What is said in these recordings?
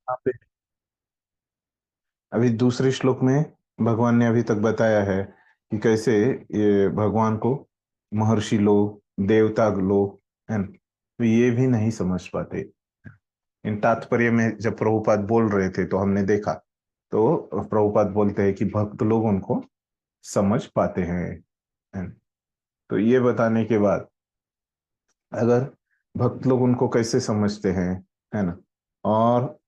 यहाँ पे अभी दूसरे श्लोक में भगवान ने अभी तक बताया है कि कैसे ये भगवान को महर्षि लोग, देवता लोग, है ना, तो ये भी नहीं समझ पाते। इन तात्पर्य में जब प्रभुपाद बोल रहे थे तो हमने देखा, तो प्रभुपाद बोलते हैं कि भक्त लोग उनको समझ पाते हैं, है ना। तो ये बताने के बाद अगर भक्त लोग उनको कैसे समझते हैं, है ना, और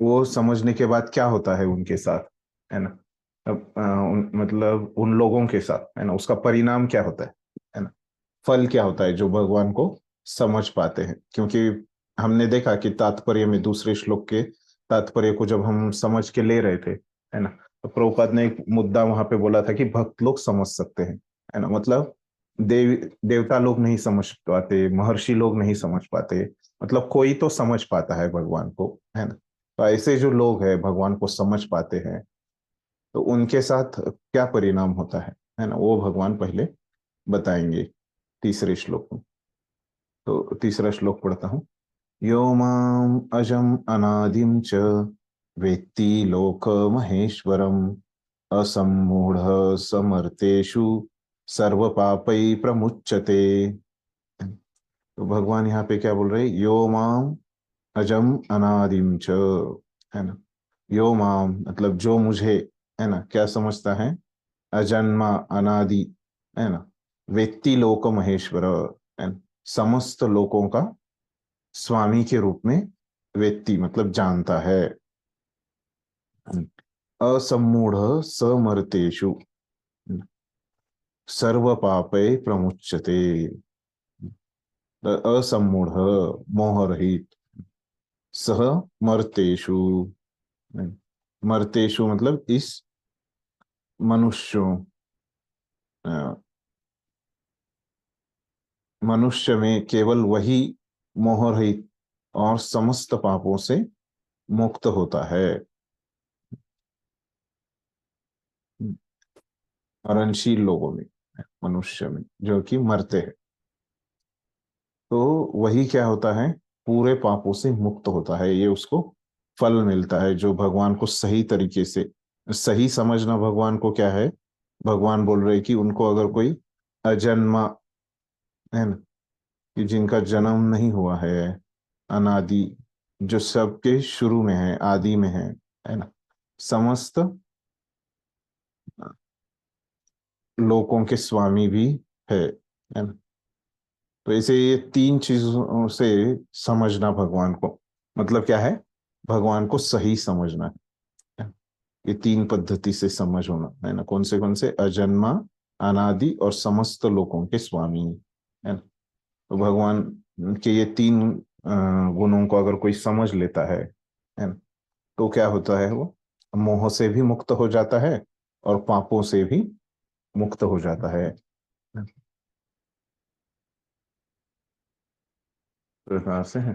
वो समझने के बाद क्या होता है उनके साथ, है ना, अब मतलब उन लोगों के साथ, है ना, उसका परिणाम क्या होता है ना, फल क्या होता है जो भगवान को समझ पाते हैं। क्योंकि हमने देखा कि तात्पर्य में दूसरे श्लोक के तात्पर्य को जब हम समझ के ले रहे थे, है ना, तो प्रभुपाद ने एक मुद्दा वहां पे बोला था कि भक्त लोग समझ सकते हैं, है ना, मतलब देवता लोग नहीं समझ पाते, महर्षि लोग नहीं समझ पाते, मतलब कोई तो समझ पाता है भगवान को, है ना। तो ऐसे जो लोग हैं भगवान को समझ पाते हैं, तो उनके साथ क्या परिणाम होता है ना, वो भगवान पहले बताएंगे तीसरे श्लोक में। तो तीसरा श्लोक पढ़ता हूँ। यो माम अजम अनादिम च वेत्ति लोक महेश्वरम असमूढ़ समर्तेषु सर्व पापै प्रमुच्यते। तो भगवान यहाँ पे क्या बोल रहे हैं, यो माम अजम अनादिम च, है ना। यो माम मतलब जो मुझे, है ना, क्या समझता है, अजन्मा अनादि, है ना, व्यक्ति लोक महेश्वर, है ना, समस्त लोकों का स्वामी के रूप में व्यक्ति मतलब जानता है। असमूढ़ समर्तेषु सर्व पापै प्रमुच्यते। असमूढ़ मोह रहित, सह मर्तेषु, मर्तेषु मतलब इस मनुष्यों, मनुष्य में केवल वही मोह रहित और समस्त पापों से मुक्त होता है। मरणशील लोगों में, मनुष्य में जो कि मरते हैं, तो वही क्या होता है, पूरे पापों से मुक्त होता है। ये उसको फल मिलता है जो भगवान को सही तरीके से सही समझना। भगवान को क्या है, भगवान बोल रहे कि उनको अगर कोई अजन्मा, है ना, कि जिनका जन्म नहीं हुआ है, अनादि, जो सबके शुरू में है, आदि में है ना, समस्त लोकों के स्वामी भी है ना। तो ऐसे ये तीन चीजों से समझना भगवान को, मतलब क्या है, भगवान को सही समझना है। ये तीन पद्धति से समझ होना, है ना, कौन से अजन्मा, अनादि और समस्त लोकों के स्वामी, है ना। तो भगवान के ये तीन गुणों को अगर कोई समझ लेता है ना, तो क्या होता है, वो मोह से भी मुक्त हो जाता है और पापों से भी मुक्त हो जाता है। प्रकार से है।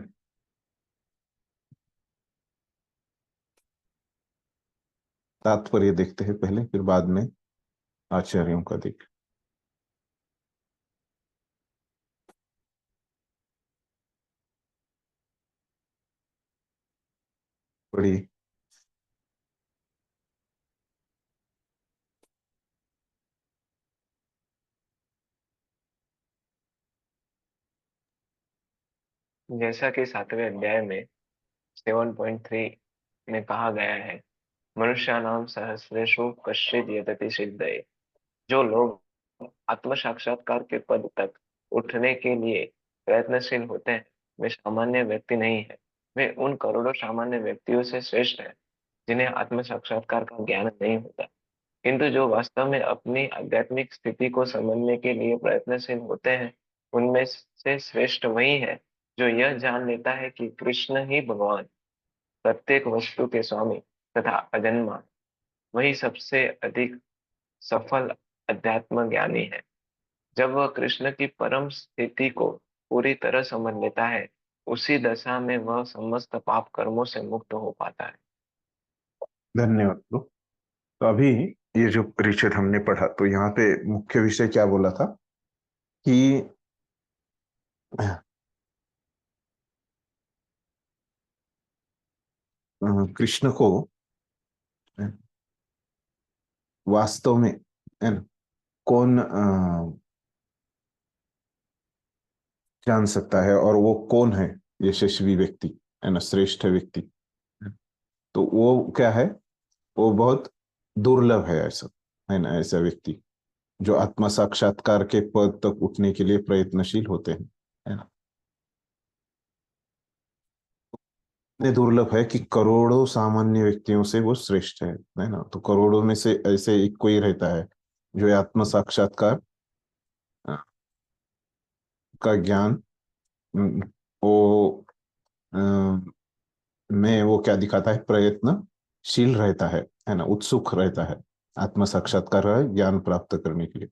तात्पर्य देखते हैं पहले, फिर बाद में आचार्यों का देख। बड़ी जैसा कि 7वें अध्याय में 7.3 में कहा गया है, मनुष्याणाम सहस्रेषु कश्चिद् यतति सिद्धये। जो लोग आत्म साक्षात्कार के पद तक उठने के लिए प्रयत्नशील होते हैं, वे सामान्य व्यक्ति नहीं है। वे उन करोड़ों सामान्य व्यक्तियों से श्रेष्ठ हैं जिन्हें आत्म साक्षात्कार का ज्ञान नहीं होता। किंतु जो वास्तव में अपनी आध्यात्मिक स्थिति को समझने के लिए प्रयत्नशील होते हैं, उनमें से श्रेष्ठ वही है जो यह जान लेता है कि कृष्ण ही भगवान, प्रत्येक वस्तु के स्वामी तथा अजन्मा, वही सबसे अधिक सफल अध्यात्म ज्ञानी है। जब वह कृष्ण की परम स्थिति को पूरी तरह समझ लेता है, उसी दशा में वह समस्त पाप कर्मों से मुक्त हो पाता है। धन्यवाद ब्रो। तो अभी ये जो परिच्छेद हमने पढ़ा, तो यहाँ पे मुख्य विषय क्या बोला था कि कृष्ण को वास्तव में, है ना, कौन जान सकता है, और वो कौन है यशस्वी व्यक्ति, है ना, श्रेष्ठ व्यक्ति। तो वो क्या है, वो बहुत दुर्लभ है, ऐसा, है ना, ऐसा व्यक्ति जो आत्म साक्षात्कार के पद तक उठने के लिए प्रयत्नशील होते हैं, है ना। इतने दुर्लभ है कि करोड़ों सामान्य व्यक्तियों से वो श्रेष्ठ है ना। तो करोड़ों में से ऐसे एक कोई रहता है जो आत्म साक्षात्कार अ, का ज्ञान, वो अ, में वो क्या दिखाता है, प्रयत्नशील रहता है ना, उत्सुक रहता है आत्म साक्षात्कार का ज्ञान प्राप्त करने के लिए।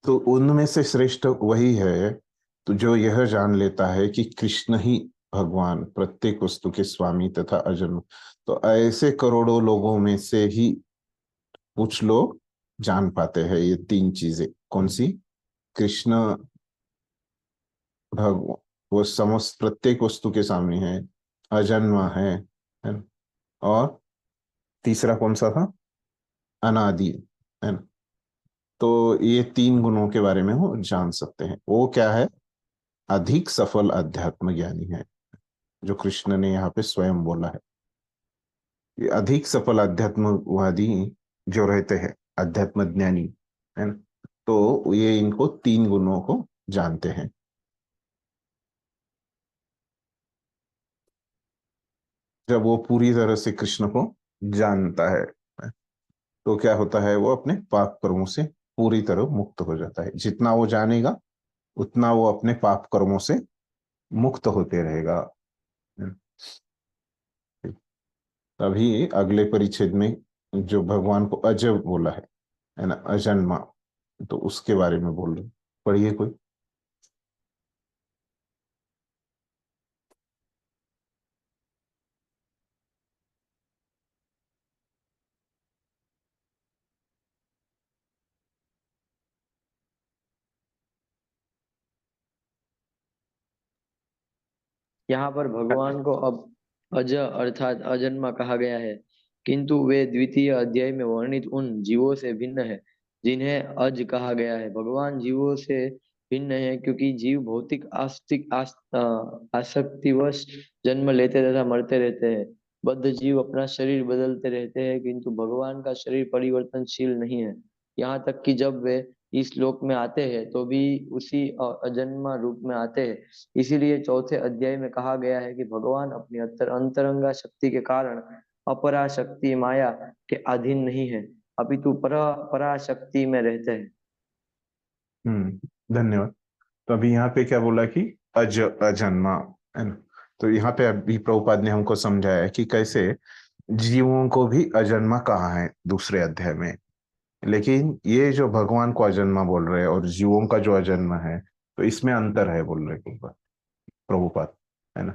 तो उनमें से श्रेष्ठ वही है तो जो यह जान लेता है कि कृष्ण ही भगवान, प्रत्येक वस्तु के स्वामी तथा अजन्म। तो ऐसे करोड़ों लोगों में से ही कुछ लोग जान पाते हैं ये तीन चीजें। कौन सी? कृष्ण भगवान, वो समस्त प्रत्येक वस्तु के सामने है, अजन्मा है ना? और तीसरा कौन सा था? अनादि, है ना। तो ये तीन गुणों के बारे में वो जान सकते हैं। वो क्या है? अधिक सफल अध्यात्म ज्ञानी है, जो कृष्ण ने यहाँ पे स्वयं बोला है। ये अधिक सफल अध्यात्मवादी जो रहते हैं, अध्यात्म ज्ञानी, है ना, तो ये इनको तीन गुणों को जानते हैं। जब वो पूरी तरह से कृष्ण को जानता है, तो क्या होता है, वो अपने पाप कर्मों से पूरी तरह मुक्त हो जाता है। जितना वो जानेगा उतना वो अपने पाप कर्मों से मुक्त होते रहेगा। तभी अगले परिच्छेद में जो भगवान को अजब बोला है ना, अजन्मा, तो उसके बारे में बोल रहे। पढ़िए कोई। यहाँ पर भगवान को अब अज अर्थात अजन्मा कहा गया है, किंतु वे द्वितीय अध्याय में वर्णित उन जीवों से भिन्न है जिन्हें अज कहा गया है। भगवान जीवों से भिन्न है क्योंकि जीव भौतिक आसक्तिवश जन्म लेते तथा मरते रहते हैं। बद्ध जीव अपना शरीर बदलते रहते हैं, किंतु भगवान का शरीर परिवर्तनशील नहीं है। यहाँ तक कि जब वे इस लोक में आते हैं तो भी उसी अजन्मा रूप में आते हैं। इसीलिए चौथे अध्याय में कहा गया है कि भगवान अपनी अंतरंगा शक्ति के कारण अपरा शक्ति माया के अधीन नहीं है, अपितु पराशक्ति में रहते हैं। धन्यवाद। तो अभी यहाँ पे क्या बोला कि अजन्मा, है ना। तो यहाँ पे अभी प्रभुपाद ने हमको समझाया है कि कैसे जीवों को भी अजन्मा कहा है दूसरे अध्याय में। लेकिन ये जो भगवान को अजन्मा बोल रहे हैं और जीवों का जो अजन्म है, तो इसमें अंतर है बोल रहे प्रभुपाद, है ना।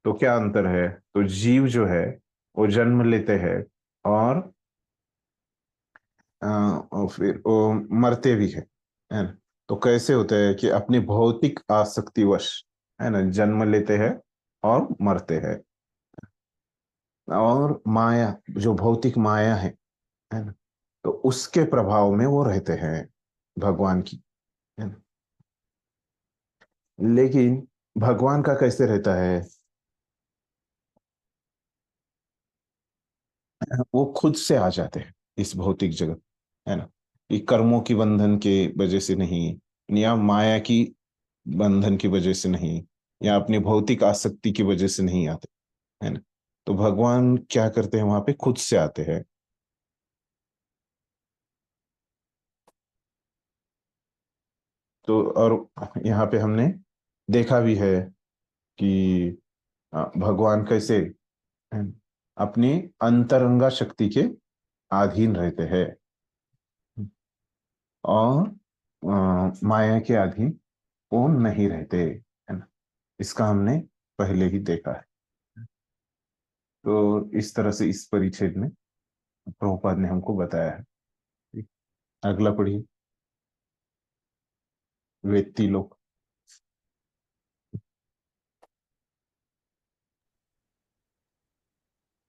तो क्या अंतर है? तो जीव जो है वो जन्म लेते हैं और और फिर वो मरते भी है ना। तो कैसे होते हैं कि अपनी भौतिक आसक्तिवश, है ना, जन्म लेते हैं और मरते हैं। और माया, जो भौतिक माया है ना, तो उसके प्रभाव में वो रहते हैं भगवान की, है ना। लेकिन भगवान का कैसे रहता है? वो खुद से आ जाते हैं इस भौतिक जगत, है ना। ये कर्मों की बंधन के वजह से नहीं, या माया की बंधन की वजह से नहीं, या अपनी भौतिक आसक्ति की वजह से नहीं आते, है ना। तो भगवान क्या करते हैं, वहां पे खुद से आते हैं। तो और यहाँ पे हमने देखा भी है कि भगवान कैसे, है ना, अपनी अंतरंगा शक्ति के अधीन रहते हैं और माया के अधीन वो नहीं रहते, है ना। इसका हमने पहले ही देखा है। तो इस तरह से इस परिच्छेद में प्रभुपाद ने हमको बताया है। अगला पढ़िए, व्यक्ति लोग।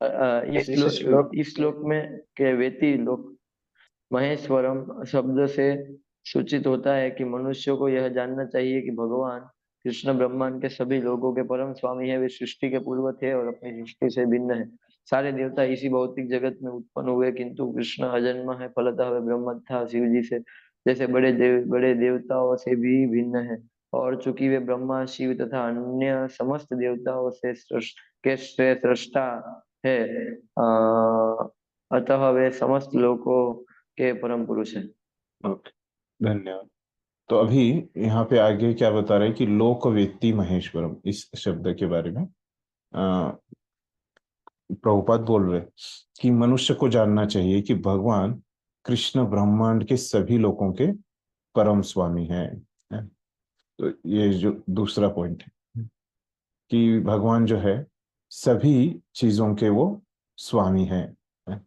इस श्लोक इस श्लोक में के वेती लोक महेश्वरम शब्द से सूचित होता है कि मनुष्य को यह जानना चाहिए कि भगवान कृष्ण ब्रह्मांड के सभी लोगों के परम स्वामी है। वे सृष्टि के पूर्व थे और अपनी सृष्टि से भिन्न है। सारे देवता इसी भौतिक जगत में उत्पन्न हुए, किंतु कृष्ण अजन्म है, फलतः वे ब्रह्म तथा शिव जी से जैसे बड़े देवताओं से भी भिन्न है। और चूंकि वे ब्रह्मा, शिव तथा अन्य समस्त देवताओं से सृष्टा है, अतः वे समस्त लोगों के परम पुरुष हैं। ओके, धन्यवाद। तो अभी यहाँ पे आगे क्या बता रहे हैं कि लोक वेत्ति महेश्वरम, इस शब्द के बारे में प्रभुपाद बोल रहे कि मनुष्य को जानना चाहिए कि भगवान कृष्ण ब्रह्मांड के सभी लोगों के परम स्वामी हैं। है? तो ये जो दूसरा पॉइंट है कि भगवान जो है सभी चीजों के वो स्वामी हैं। है?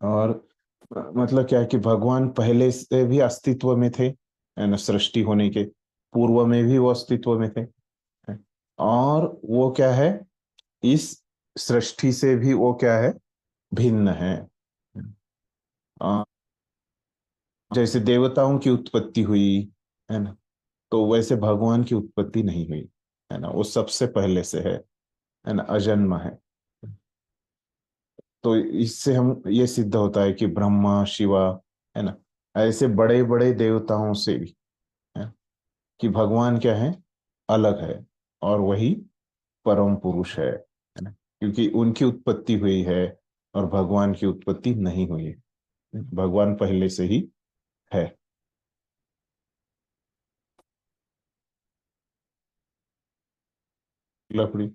और मतलब क्या है कि भगवान पहले से भी अस्तित्व में थे, है ना, सृष्टि होने के पूर्व में भी वो अस्तित्व में थे। है? और वो क्या है, इस सृष्टि से भी वो क्या है, भिन्न है। जैसे देवताओं की उत्पत्ति हुई, है ना, तो वैसे भगवान की उत्पत्ति नहीं हुई, है ना, वो सबसे पहले से है ना, अजन्म है। तो इससे हम ये सिद्ध होता है कि ब्रह्मा शिवा, है ना, ऐसे बड़े बड़े देवताओं से भी है कि भगवान क्या है, अलग है, और वही परम पुरुष है ना, क्योंकि उनकी उत्पत्ति हुई है और भगवान की उत्पत्ति नहीं हुई है। भगवान पहले से ही है। लकड़ी।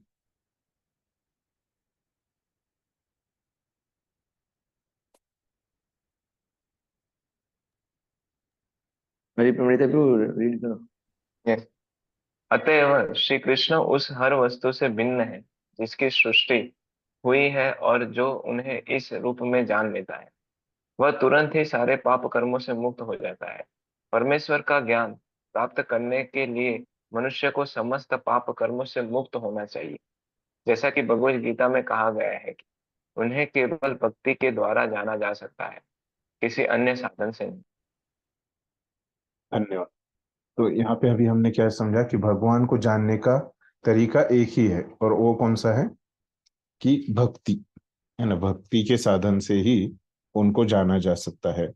मेरी प्रमणिता भी रीड करो। Yes. अतएव श्री कृष्ण उस हर वस्तु से भिन्न है जिसकी सृष्टि हुई है, और जो उन्हें इस रूप में जान लेता है वह तुरंत ही सारे पाप कर्मों से मुक्त हो जाता है। परमेश्वर का ज्ञान प्राप्त करने के लिए मनुष्य को समस्त पाप कर्मों से मुक्त होना चाहिए, जैसा कि भगवद गीता में कहा गया है कि उन्हें केवल भक्ति के द्वारा जाना जा सकता है, किसी अन्य साधन से नहीं। धन्यवाद। तो यहाँ पे अभी हमने क्या समझा कि भगवान को जानने का तरीका एक ही है, और वो कौन सा है कि भक्ति, है ना, भक्ति के साधन से ही उनको जाना जा सकता है।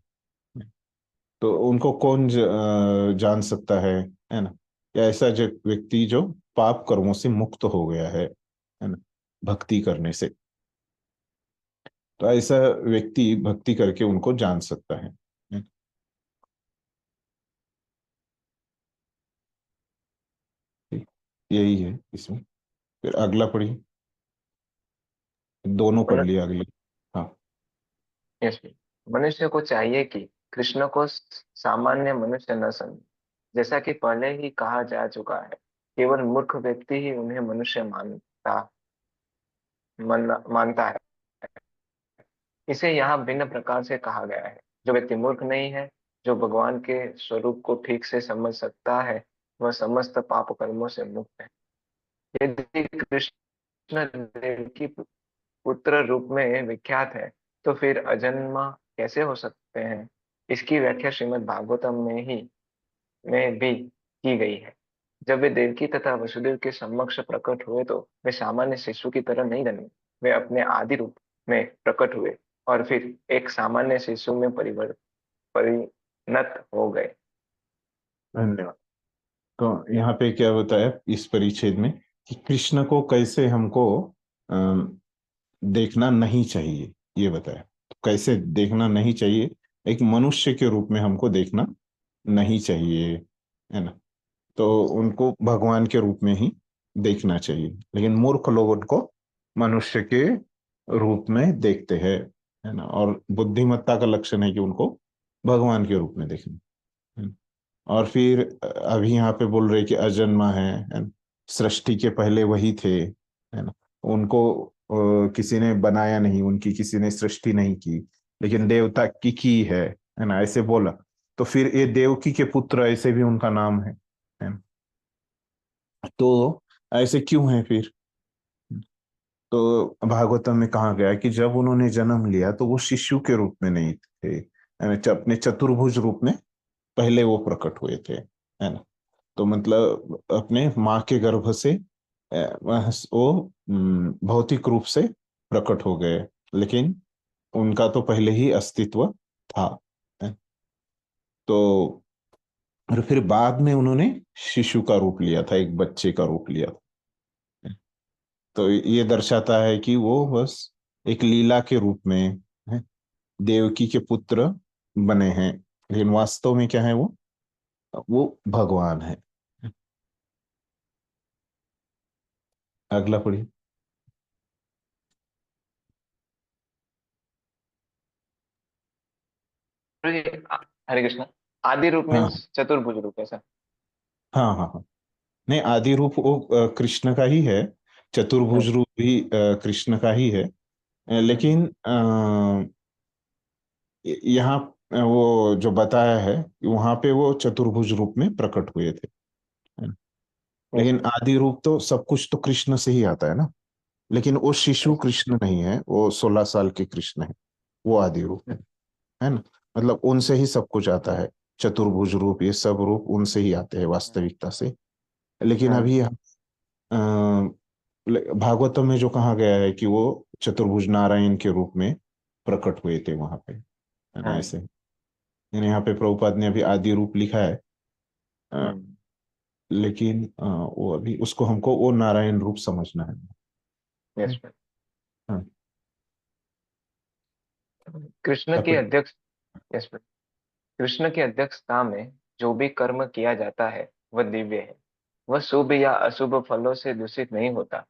तो उनको कौन जान सकता है ना, या ऐसा जो व्यक्ति जो पाप कर्मों से मुक्त हो गया है ना, भक्ति करने से। तो ऐसा व्यक्ति भक्ति करके उनको जान सकता है? ठीक, यही है इसमें। फिर अगला पढ़िए, दोनों पढ़ लिया अगले। हाँ। यस, मनुष्य को चाहिए कि कृष्ण को सामान्य मनुष्य न समझे, जैसा कि पहले ही कहा जा चुका है। केवल मूर्ख व्यक्ति ही उन्हें मनुष्य मानता है। इसे यहाँ भिन्न प्रकार से कहा गया है। जो व्यक्ति मूर्ख नहीं है, जो भगवान के स्वरूप को ठीक से समझ सकता है, वह समस्त पाप कर्मों से मुक्त है। यदि कृष्ण देव की पुत्र रूप में विख्यात है, तो फिर अजन्मा कैसे हो सकते हैं? इसकी व्याख्या श्रीमद् भागवतम में भी की गई है। जब वे देवकी तथा वसुदेव के समक्ष प्रकट हुए, तो वे सामान्य शिशु की तरह नहीं बने। वे अपने आदि रूप में प्रकट हुए और फिर एक सामान्य शिशु में परिणत हो गए। धन्यवाद। तो यहाँ पे क्या बताया इस परिच्छेद में कि कृष्ण को कैसे हमको देखना नहीं चाहिए, ये बताया। तो कैसे देखना नहीं चाहिए, एक मनुष्य के रूप में हमको देखना नहीं चाहिए, है ना, तो उनको भगवान के रूप में ही देखना चाहिए। लेकिन मूर्ख लोग उनको मनुष्य के रूप में देखते हैं, है ना, और बुद्धिमत्ता का लक्षण है कि उनको भगवान के रूप में देखना, है ना। और फिर अभी यहाँ पे बोल रहे कि अजन्मा है ना? सृष्टि के पहले वही थे, है ना, उनको किसी ने बनाया नहीं, उनकी किसी ने सृष्टि नहीं की, लेकिन देवता की है ना, ऐसे बोला। तो फिर ये देवकी के पुत्र, ऐसे भी उनका नाम है ना? तो ऐसे क्यों है फिर? तो भागवतम में कहा गया कि जब उन्होंने जन्म लिया तो वो शिशु के रूप में नहीं थे, यानी अपने चतुर्भुज रूप में पहले वो प्रकट हुए थे, है ना। तो मतलब अपने माँ के गर्भ से वो भौतिक रूप से प्रकट हो गए, लेकिन उनका तो पहले ही अस्तित्व था, है? तो और फिर बाद में उन्होंने शिशु का रूप लिया था, एक बच्चे का रूप लिया था। तो ये दर्शाता है कि वो बस एक लीला के रूप में, है, देवकी के पुत्र बने हैं, लेकिन वास्तव में क्या है, वो भगवान है। अगला पढ़िए। गुरु जी, हरे कृष्ण। आदि रूप हाँ मीन्स चतुर्भुज रूप है सर? हाँ हाँ हाँ। नहीं, आदि रूप वो कृष्ण का ही है, चतुर्भुज हम्म। रूप भी कृष्ण का ही है। हम्म। लेकिन यहाँ वो जो बताया है, वहां पे वो चतुर्भुज रूप में प्रकट हुए थे, है ना? यस। लेकिन आदि रूप तो सब कुछ तो कृष्ण से ही आता है ना। लेकिन वो शिशु यस। कृष्ण नहीं है, वो 16 साल के कृष्ण है, वो आदि रूप है ना। मतलब उनसे ही सब कुछ आता है, चतुर्भुज रूप, ये सब रूप उनसे ही आते हैं वास्तविकता से। लेकिन हम्म। अभी भागवतम में जो कहा गया है कि वो चतुर्भुज नारायण के रूप में प्रकट हुए थे वहां पे, है ना, हम्म। ऐसे। यानी यहाँ पे प्रभुपाद ने अभी आदि रूप लिखा है, अ, हम्म। लेकिन वो अभी उसको हमको वो नारायण रूप समझना है। यस। हाँ, कृष्ण की तब अध्यक्ष यस कृष्ण की अध्यक्षता में जो भी कर्म किया जाता है वह दिव्य है। वह शुभ या अशुभ फलों से दूषित नहीं होता।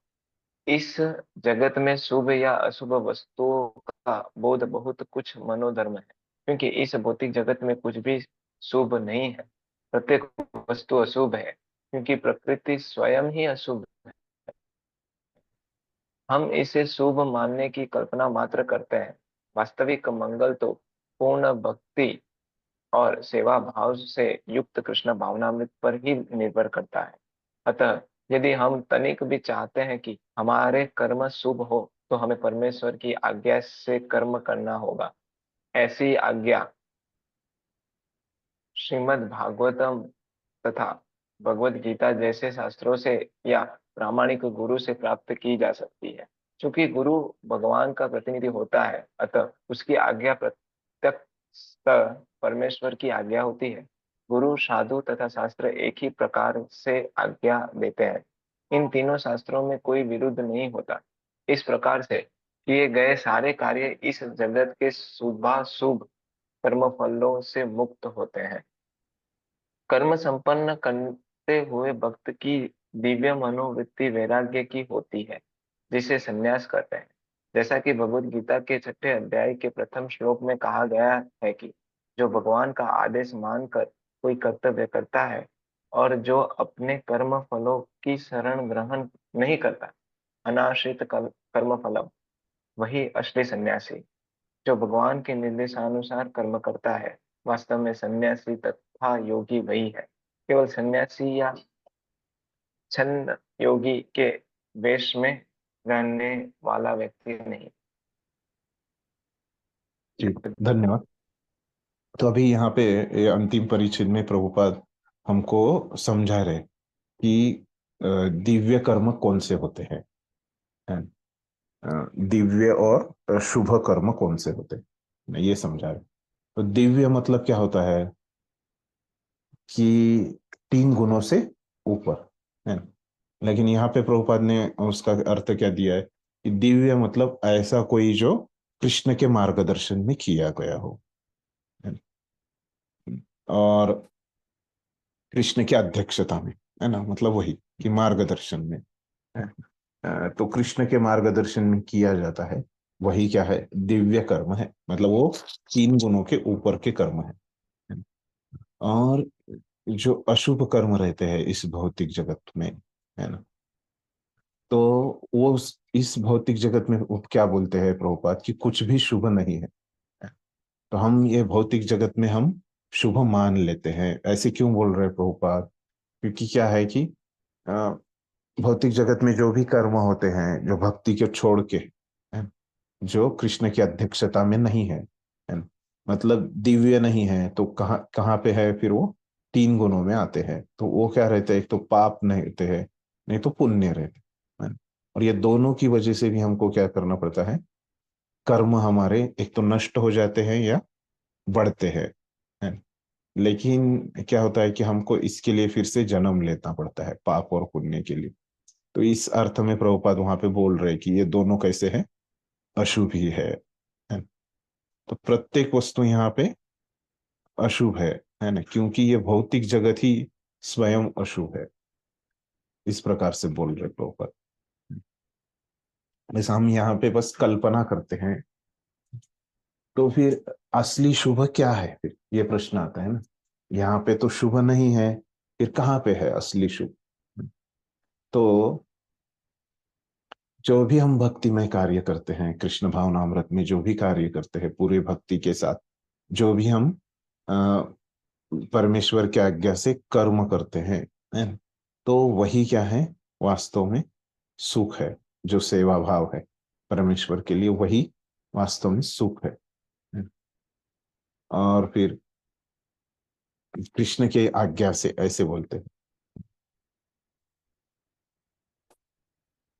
इस जगत में शुभ या अशुभ वस्तुओं का बोध बहुत कुछ मनोधर्म है, क्योंकि इस भौतिक जगत में कुछ भी शुभ नहीं है। प्रत्येक वस्तु अशुभ है, क्योंकि प्रकृति स्वयं ही अशुभ है। हम इसे शुभ मानने की कल्पना मात्र करते हैं। वास्तविक मंगल तो पूर्ण भक्ति और सेवा भाव से युक्त कृष्ण भावनामृत पर ही निर्भर करता है। अतः यदि हम तनिक भी चाहते हैं कि हमारे कर्म शुभ हो, तो हमें परमेश्वर की आज्ञा से कर्म करना होगा। ऐसी आज्ञा श्रीमद् भागवतम तथा भगवत गीता जैसे शास्त्रों से या प्रामाणिक गुरु से प्राप्त की जा सकती है। क्योंकि गुरु भगवान का प्रतिनिधि होता है, अतः उसकी आज्ञा प्रत्यक्ष परमेश्वर की आज्ञा होती है। गुरु, साधु तथा शास्त्र एक ही प्रकार से आज्ञा देते हैं। इन तीनों शास्त्रों में कोई विरुद्ध नहीं होता। इस प्रकार से किए गए सारे कार्य इस जगत के शुभाशुभ कर्म फलों से मुक्त होते हैं। कर्म संपन्न करते हुए भक्त की दिव्य मनोवृत्ति वैराग्य की होती है, जिसे संन्यास कहते हैं। जैसा कि भगवत गीता के 6 अध्याय के प्रथम श्लोक में कहा गया है कि जो भगवान का आदेश मानकर कोई कर्तव्य करता है और जो अपने कर्म फलों की शरण ग्रहण नहीं करता, अनाश्रित कर्म फलम, वही असली सन्यासी। जो भगवान के निर्देशानुसार कर्म करता है, वास्तव में सन्यासी तथा योगी वही है। केवल सन्यासी या छन्न योगी के वेश में रहने वाला व्यक्ति नहीं। जी, धन्यवाद। तो अभी यहाँ पे ये अंतिम परिच्छेद में प्रभुपाद हमको समझा रहे कि दिव्य कर्म कौन से होते हैं, है? दिव्य और शुभ कर्म कौन से होते हैं, मैं ये समझा रहे। तो दिव्य मतलब क्या होता है कि 3 गुणों से ऊपर, है ना। लेकिन यहाँ पे प्रभुपाद ने उसका अर्थ क्या दिया है कि दिव्य मतलब ऐसा कोई जो कृष्ण के मार्गदर्शन में किया गया हो, है ना? और कृष्ण की अध्यक्षता में, है ना, मतलब वही कि मार्गदर्शन में, है। तो कृष्ण के मार्गदर्शन में किया जाता है, वही क्या है, दिव्य कर्म है। मतलब वो 3 गुणों के ऊपर के कर्म है। और जो अशुभ कर्म रहते हैं इस भौतिक जगत में, है ना, तो वो इस भौतिक जगत में वो क्या बोलते हैं प्रभुपाद कि कुछ भी शुभ नहीं है। तो हम ये भौतिक जगत में हम शुभ मान लेते हैं, ऐसे क्यों बोल रहे हैं प्रभुपाद? क्योंकि क्या है कि भौतिक जगत में जो भी कर्म होते हैं जो भक्ति को छोड़ के है, जो कृष्ण की अध्यक्षता में नहीं है ना? मतलब दिव्य नहीं है तो कहाँ कहाँ पे है फिर वो तीन गुणों में आते हैं। तो वो क्या रहते हैं, एक तो पाप नहीं रहते हैं, नहीं तो पुण्य रहते हैं ना? और ये दोनों की वजह से भी हमको क्या करना पड़ता है, कर्म हमारे एक तो नष्ट हो जाते हैं या बढ़ते हैं है ना? लेकिन क्या होता है कि हमको इसके लिए फिर से जन्म लेना पड़ता है पाप और पुण्य के लिए। तो इस अर्थ में प्रभुपाद वहां पे बोल रहे हैं कि ये दोनों कैसे हैं, अशुभ ही है। तो प्रत्येक वस्तु यहाँ पे अशुभ है ना, क्योंकि ये भौतिक जगत ही स्वयं अशुभ है। इस प्रकार से बोल रहे प्रभुपाद। जैसे हम यहाँ पे बस कल्पना करते हैं, तो फिर असली शुभ क्या है, फिर ये प्रश्न आता है ना। यहाँ पे तो शुभ नहीं है, फिर कहाँ पे है असली शुभ। तो जो भी हम भक्तिमय कार्य करते हैं, कृष्ण भावनामृत में जो भी कार्य करते हैं पूरे भक्ति के साथ, जो भी हम अ, परमेश्वर की आज्ञा से कर्म करते हैं, तो वही क्या है, वास्तव में सुख है। जो सेवा भाव है परमेश्वर के लिए, वही वास्तव में सुख है। और फिर कृष्ण के आज्ञा से ऐसे बोलते हैं,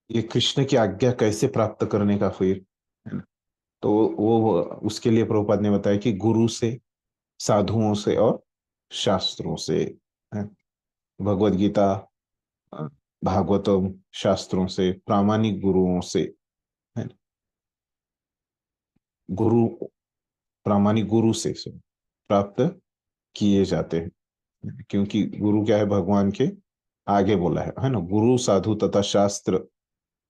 ये कृष्ण की आज्ञा कैसे प्राप्त करने का फिर, है ना? तो वो उसके लिए प्रभुपाद ने बताया कि गुरु से, साधुओं से और शास्त्रों से है। भगवत गीता, अ, भागवतम, शास्त्रों से, प्रामाणिक गुरुओं से है। गुरु, प्रामाणिक गुरु से प्राप्त किए जाते हैं, क्योंकि गुरु क्या है, भगवान के आगे बोला है ना, गुरु साधु तथा शास्त्र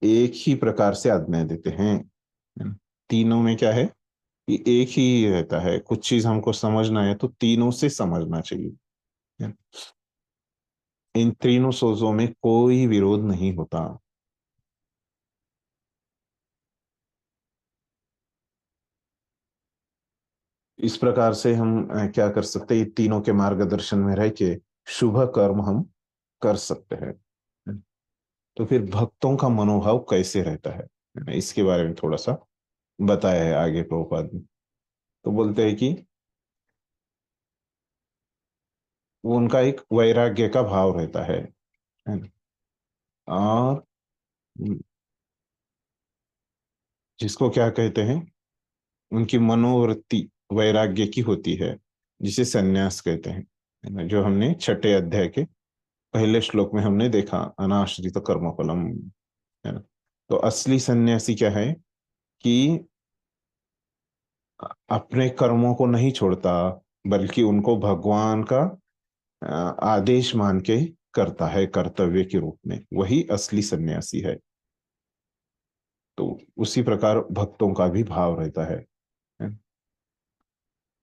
एक ही प्रकार से आज्ञा देते हैं है ना? तीनों में क्या है कि एक ही रहता है, कुछ चीज हमको समझना है तो तीनों से समझना चाहिए है ना? इन तीनों सोचों में कोई विरोध नहीं होता। इस प्रकार से हम क्या कर सकते हैं, ये तीनों के मार्गदर्शन में रह के शुभ कर्म हम कर सकते हैं। तो फिर भक्तों का मनोभाव कैसे रहता है, इसके बारे में थोड़ा सा बताया है आगे प्रभुपाद ने। तो बोलते हैं कि वो उनका एक वैराग्य का भाव रहता है ना? और जिसको क्या कहते हैं, उनकी मनोवृत्ति वैराग्य की होती है, जिसे सन्यास कहते हैं है ना? जो हमने छठे अध्याय के पहले श्लोक में हमने देखा, अनाश्रित कर्मफलम है ना। तो असली सन्यासी क्या है कि अपने कर्मों को नहीं छोड़ता, बल्कि उनको भगवान का आदेश मान के करता है कर्तव्य के रूप में, वही असली सन्यासी है। तो उसी प्रकार भक्तों का भी भाव रहता है।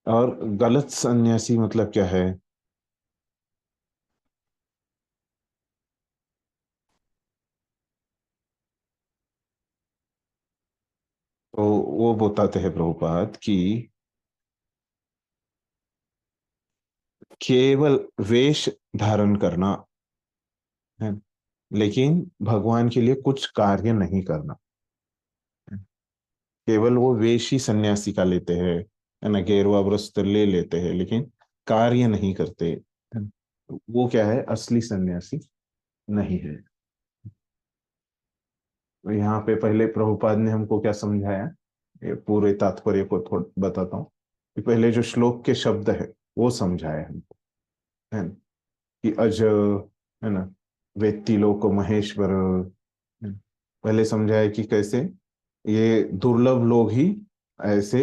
और गलत सन्यासी मतलब क्या है, तो वो बताते हैं प्रभुपाद कि केवल वेश धारण करना है, लेकिन भगवान के लिए कुछ कार्य नहीं करना। केवल वो वेश ही सन्यासी का लेते हैं है ना, गेरुआ वस्त्र ले लेते हैं लेकिन कार्य नहीं करते है ना? वो क्या है, असली सन्यासी नहीं है। तो यहाँ पे पहले प्रभुपाद ने हमको क्या समझाया, ये पूरे तात्पर्य को थोड़ा बताता हूँ कि पहले जो श्लोक के शब्द है वो समझाया हमको है ना, कि अज है ना, वेत्ति लोक महेश्वर है ना? पहले समझाया कि कैसे ये दुर्लभ लोग ही ऐसे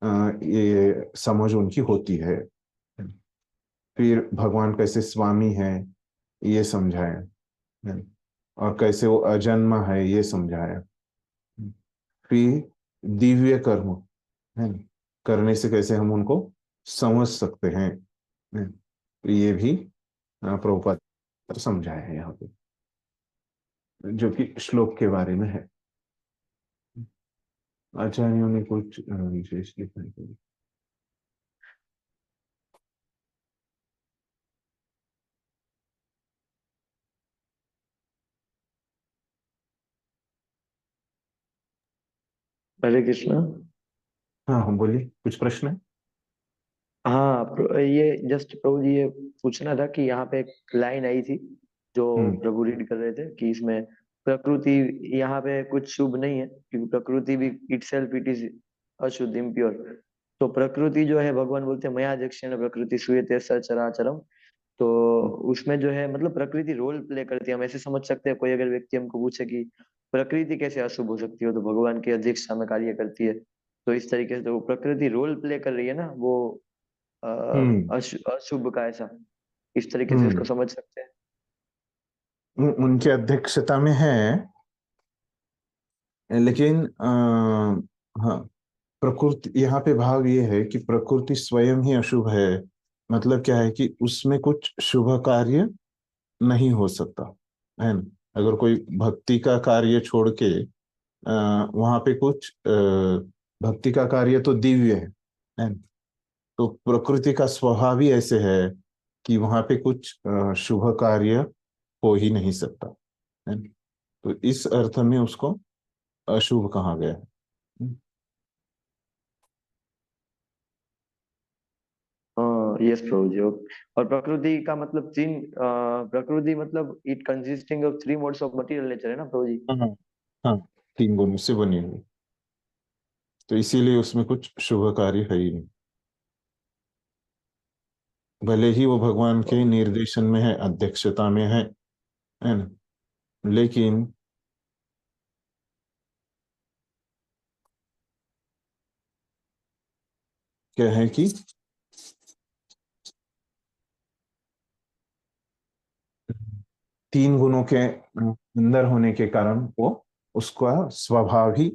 ये समझ उनकी होती है। फिर भगवान कैसे स्वामी है ये समझाया है। और कैसे वो अजन्मा है ये समझाया। फिर दिव्य कर्म है ना, करने से कैसे हम उनको समझ सकते हैं। तो ये भी प्रभुपाद समझाया है यहाँ पे, जो कि श्लोक के बारे में है। आचार्यों ने कुछ विशेष लिखा है। हरे कृष्णा। हाँ हाँ, बोलिए, कुछ प्रश्न है? हाँ ये जस्ट प्रभु जी ये पूछना था कि यहाँ पे एक लाइन आई थी जो हम्म प्रभु रीड कर रहे थे कि इसमें प्रकृति, यहाँ पे कुछ शुभ नहीं है क्योंकि प्रकृति भी इट सेल्फ इट इज अशुद्ध इम्प्योर। तो प्रकृति जो है भगवान बोलते हैं मया दक्षिण प्रकृति सूयते सचराचरम। तो उसमें जो है मतलब प्रकृति रोल प्ले करती है, हम ऐसे समझ सकते हैं। कोई अगर व्यक्ति हमको पूछे कि प्रकृति कैसे अशुभ हो सकती है, तो भगवान की अध्यक्षता में कार्य करती है। तो इस तरीके से तो प्रकृति रोल प्ले कर रही है ना, वो अ, हम्म अशुभ का ऐसा, इस तरीके से इसको हम्म समझ सकते हैं। उनकी अध्यक्षता में है, लेकिन हाँ, प्रकृति यहाँ पे भाव ये है कि प्रकृति स्वयं ही अशुभ है। मतलब क्या है कि उसमें कुछ शुभ कार्य नहीं हो सकता, है ना। अगर कोई भक्ति का कार्य छोड़ के वहां पे कुछ भक्ति का कार्य तो दिव्य है ना। तो प्रकृति का स्वभाव ही ऐसे है कि वहां पे कुछ शुभ कार्य हो ही नहीं सकता, है ना। तो इस अर्थ में उसको अशुभ कहा गया है। हाँ यस प्रभु जी। और प्रकृति का मतलब तीन, प्रकृति मतलब it consisting of three modes of material nature है ना प्रभु जी। हाँ हाँ, 3 गुणों से बनी हुई, तो इसीलिए उसमें कुछ शुभ कार्य है ही नहीं। भले ही वो भगवान के निर्देशन में है, अध्यक्षता में है ना, लेकिन क्या है कि 3 गुणों के अंदर होने के कारण वो उसका स्वभाव ही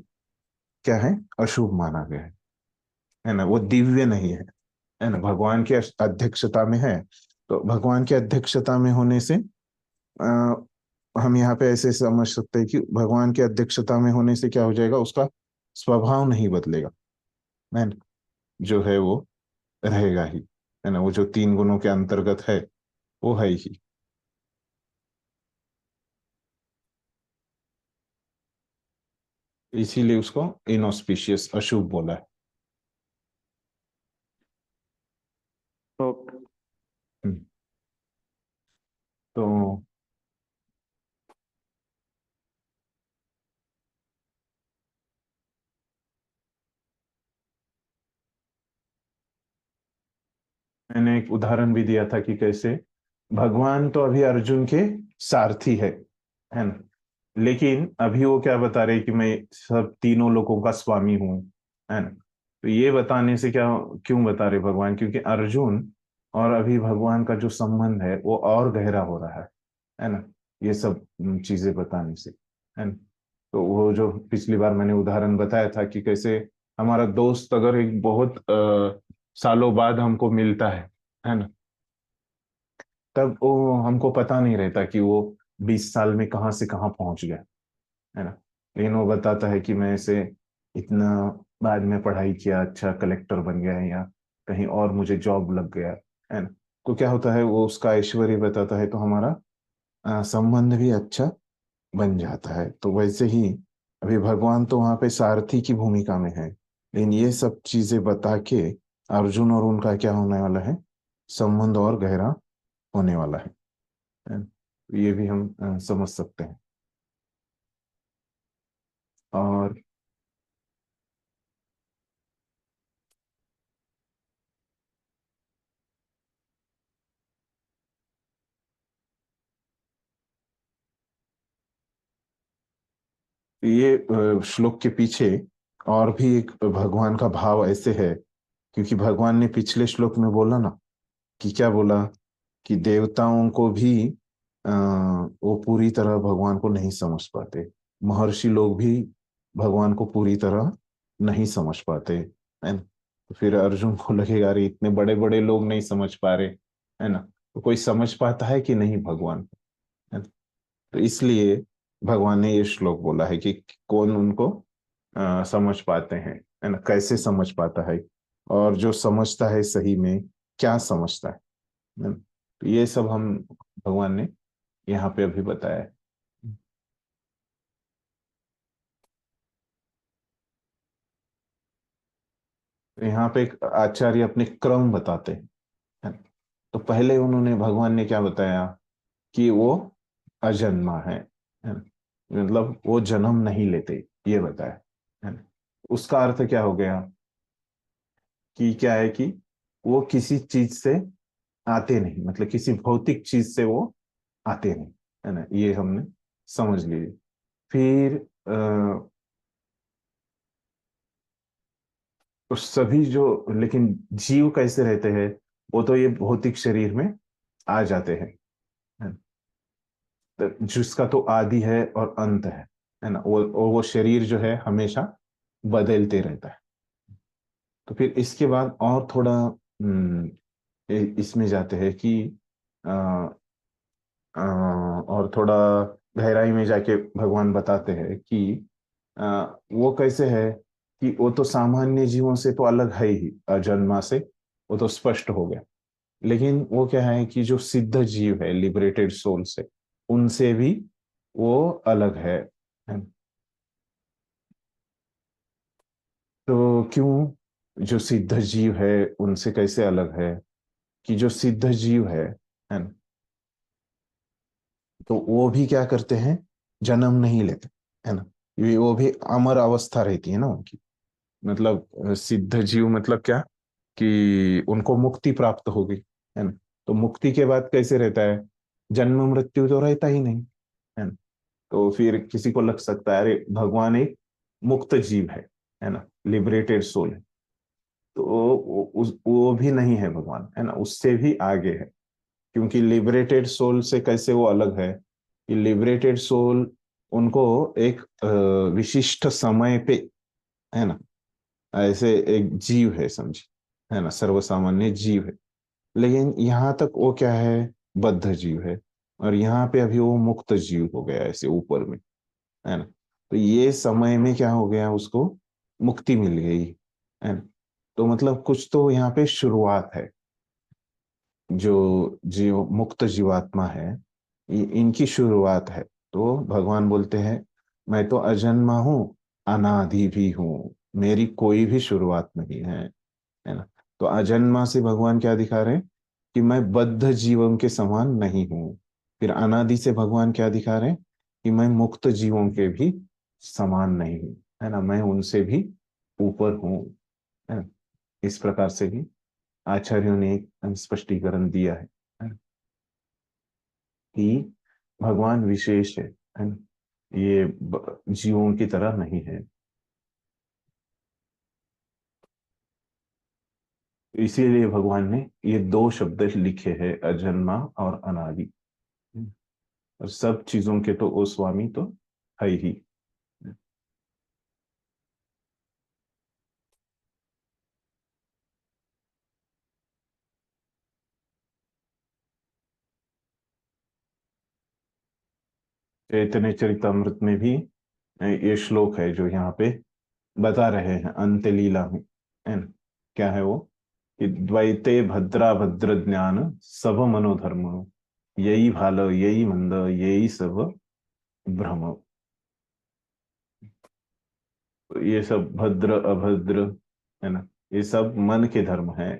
क्या है, अशुभ माना गया है ना। वो दिव्य नहीं है ना। भगवान की अध्यक्षता में है, तो भगवान की अध्यक्षता में होने से आ, हम यहाँ पे ऐसे समझ सकते हैं कि भगवान की अध्यक्षता में होने से क्या हो जाएगा, उसका स्वभाव नहीं बदलेगा, है ना। जो है वो रहेगा ही, है ना। वो जो 3 गुणों के अंतर्गत है वो है ही, इसीलिए उसको इनऑस्पिशियस अशुभ बोला है। ओके। हम्म, तो मैंने एक उदाहरण भी दिया था कि कैसे भगवान तो अभी अर्जुन के सारथी है ना। लेकिन अभी वो क्या बता रहे कि मैं सब तीनों लोगों का स्वामी हूँ, है ना। तो ये बताने से क्या, क्यों बता रहे भगवान, क्योंकि अर्जुन और अभी भगवान का जो संबंध है वो और गहरा हो रहा है ना। ये सब चीजें बताने से, है ना। तो वो जो पिछली बार मैंने उदाहरण बताया था कि कैसे हमारा दोस्त अगर एक बहुत सालों बाद हमको मिलता है ना, तब वो हमको पता नहीं रहता कि वो 20 साल में कहाँ से कहाँ पहुंच गया, है ना। लेकिन वो बताता है कि मैं ऐसे इतना बाद में पढ़ाई किया, अच्छा कलेक्टर बन गया है, या कहीं और मुझे जॉब लग गया, है ना। तो क्या होता है, वो उसका ऐश्वर्य बताता है, तो हमारा संबंध भी अच्छा बन जाता है। तो वैसे ही अभी भगवान तो वहां पे सारथी की भूमिका में है, लेकिन ये सब चीजें बता के अर्जुन और उनका क्या होने वाला है, संबंध और गहरा होने वाला है। तो ये भी हम समझ सकते हैं। और ये श्लोक के पीछे और भी एक भगवान का भाव ऐसे है, क्योंकि भगवान ने पिछले श्लोक में बोला ना कि क्या बोला, कि देवताओं को भी वो पूरी तरह भगवान को नहीं समझ पाते, महर्षि लोग भी भगवान को पूरी तरह नहीं समझ पाते, है ना। तो फिर अर्जुन को लगेगा, अरे इतने बड़े बड़े लोग नहीं समझ पा रहे, है ना, तो कोई समझ पाता है कि नहीं भगवान को, है ना। तो इसलिए भगवान ने ये श्लोक बोला है कि कौन उनको समझ पाते हैं, है ना, कैसे समझ पाता है, और जो समझता है सही में क्या समझता है ना? तो ये सब हम भगवान ने यहाँ पे अभी बताया है। तो यहाँ पे एक आचार्य अपने क्रम बताते हैं, है ना? तो पहले उन्होंने, भगवान ने क्या बताया कि वो अजन्मा है ना? मतलब वो जन्म नहीं लेते, ये बताया, है ना? उसका अर्थ क्या हो गया कि क्या है कि वो किसी चीज से आते नहीं, मतलब किसी भौतिक चीज से वो आते नहीं, है ना? ये हमने समझ लीजिए। फिर तो सभी जो, लेकिन जीव कैसे रहते हैं, वो तो ये भौतिक शरीर में आ जाते हैं, है ना? तो जिसका तो आदि है और अंत है ना? वो, और वो शरीर जो है हमेशा बदलते रहता है। तो फिर इसके बाद और थोड़ा इसमें जाते हैं कि अ, और थोड़ा गहराई में जाके भगवान बताते हैं कि अ, वो कैसे है कि वो तो सामान्य जीवों से तो अलग है ही, अजन्मा से, वो तो स्पष्ट हो गया। लेकिन वो क्या है कि जो सिद्ध जीव है, लिबरेटेड सोल से, उनसे भी वो अलग है। तो क्यों, जो सिद्ध जीव है उनसे कैसे अलग है, कि जो सिद्ध जीव है ना, तो वो भी क्या करते हैं, जन्म नहीं लेते, है ना? वो भी अमर अवस्था रहती है ना उनकी। मतलब सिद्ध जीव मतलब क्या, कि उनको मुक्ति प्राप्त हो गई, है ना? तो मुक्ति के बाद कैसे रहता है, जन्म मृत्यु तो रहता ही नहीं, है ना? तो फिर किसी को लग सकता है अरे भगवान एक मुक्त जीव है ना, लिबरेटेड सोल है। तो वो भी नहीं है भगवान, है ना, उससे भी आगे है। क्योंकि लिबरेटेड सोल से कैसे वो अलग है, कि लिबरेटेड सोल उनको एक विशिष्ट समय पे, है ना, ऐसे एक जीव है समझी, है ना, सर्वसामान्य जीव है। लेकिन यहाँ तक वो क्या है, बद्ध जीव है। और यहाँ पे अभी वो मुक्त जीव हो गया ऐसे ऊपर में, है ना? तो ये समय में क्या हो गया, उसको मुक्ति मिल गई, है ना? तो मतलब कुछ तो यहाँ पे शुरुआत है। जो जीव मुक्त जीवात्मा है, इनकी शुरुआत है। तो भगवान बोलते हैं मैं तो अजन्मा हूँ, अनादि भी हूँ, मेरी कोई भी शुरुआत नहीं है ना? तो अजन्मा से भगवान क्या दिखा रहे हैं, कि मैं बद्ध जीवों के समान नहीं हूँ। फिर अनादि से भगवान क्या दिखा रहे हैं, कि मैं मुक्त जीवों के भी समान नहीं हूँ, है ना, मैं उनसे भी ऊपर हूँ, है ना? इस प्रकार से भी आचार्यों ने एक स्पष्टीकरण दिया है ना? कि भगवान विशेष है ना? ये जीवों की तरह नहीं है। इसीलिए भगवान ने ये दो शब्द लिखे हैं, अजन्मा और अनादि। और सब चीजों के तो वो स्वामी तो है ही। चैतन्य चरितमृत में भी ये श्लोक है जो यहाँ पे बता रहे हैं, अंत लीला में, है ना? क्या है वो, कि द्वैते भद्रा भद्र ज्ञान सब मनोधर्म, यही भाल यही मंद यही सब भ्रम। तो ये सब भद्र अभद्र, है ना, ये सब मन के धर्म है।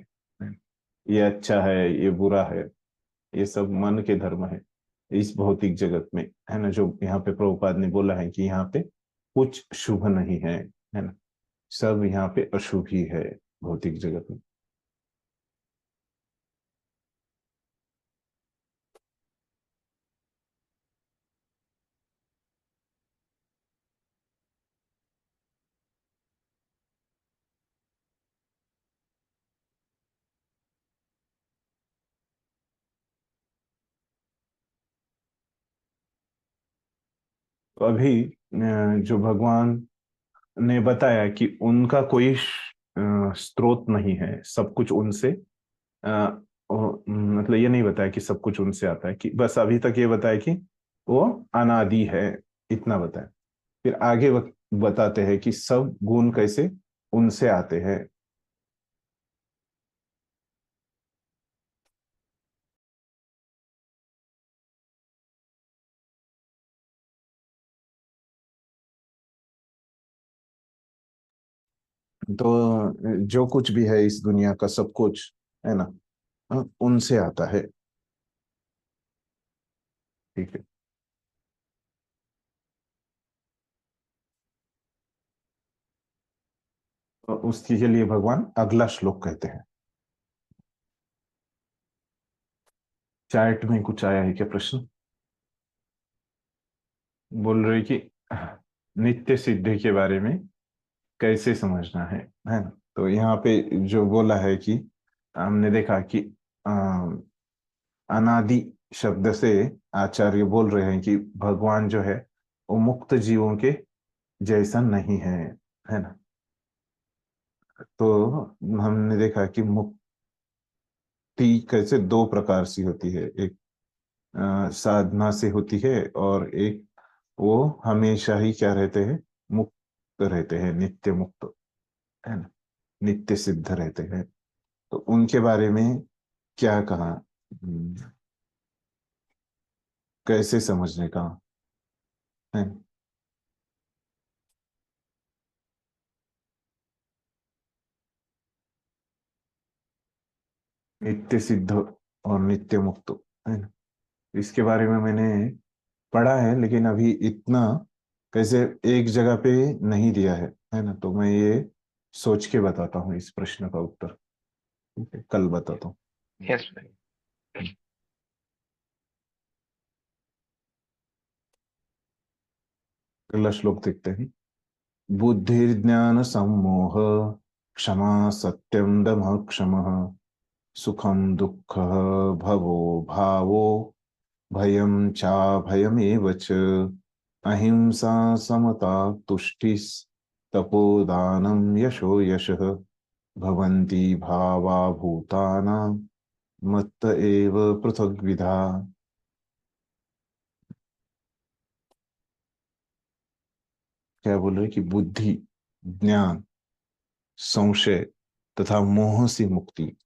ये अच्छा है ये बुरा है, ये सब मन के धर्म है इस भौतिक जगत में, है ना? जो यहाँ पे प्रभुपाद ने बोला है कि यहाँ पे कुछ शुभ नहीं है ना? सब यहाँ पे अशुभ ही है भौतिक जगत में। तो अभी जो भगवान ने बताया कि उनका कोई स्रोत नहीं है, सब कुछ उनसे, अ, मतलब ये नहीं बताया कि सब कुछ उनसे आता है, कि बस अभी तक ये बताया कि वो अनादि है, इतना बताया। फिर आगे बताते हैं कि सब गुण कैसे उनसे आते हैं। तो जो कुछ भी है इस दुनिया का सब कुछ, है ना, उनसे आता है। ठीक है। तो उसके लिए भगवान अगला श्लोक कहते हैं। चैट में कुछ आया है क्या प्रश्न? बोल रहे कि नित्य सिद्धि के बारे में कैसे समझना है ना। तो यहाँ पे जो बोला है कि हमने देखा कि अ, अनादि शब्द से आचार्य बोल रहे हैं कि भगवान जो है वो मुक्त जीवों के जैसा नहीं है ना। तो हमने देखा कि मुक्ति कैसे दो प्रकार से होती है, एक साधना से होती है, और एक वो हमेशा ही क्या रहते हैं, मुक्त रहते हैं, नित्य मुक्त, है ना, नित्य सिद्ध रहते हैं। तो उनके बारे में क्या कहा, कैसे समझने का है? नित्य सिद्ध और नित्य मुक्त, है ना। इसके बारे में मैंने पढ़ा है, लेकिन अभी इतना कैसे एक जगह पे नहीं दिया है ना। तो मैं ये सोच के बताता हूँ इस प्रश्न का उत्तर। ठीक है, कल बताता हूँ। यस भाई। अगला श्लोक देखते हैं। बुद्धिर्ज्ञान सम्मोह क्षमा सत्यम दमः क्षमः सुखम दुःख भवो भावो भयं चाभयमेव च अहिंसा समता तुष्टिस् तपोदानं यशो यशः भवन्ति भावा भूतानां मत्त एव पृथग्विधा। क्या बोल रहे कि बुद्धि, ज्ञान, संशय तथा मोह से मुक्ति,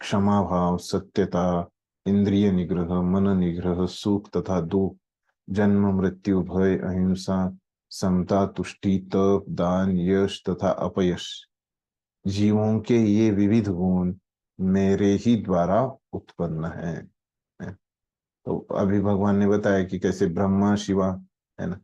क्षमा भाव, सत्यता, इंद्रिय निग्रह, मन निग्रह, सुख तथा दुख, जन्म मृत्यु भय, अहिंसा, समता, तुष्टि, तप, दान, यश तथा अपयश, जीवों के ये विविध गुण मेरे ही द्वारा उत्पन्न है। तो अभी भगवान ने बताया कि कैसे ब्रह्मा शिवा, है ना,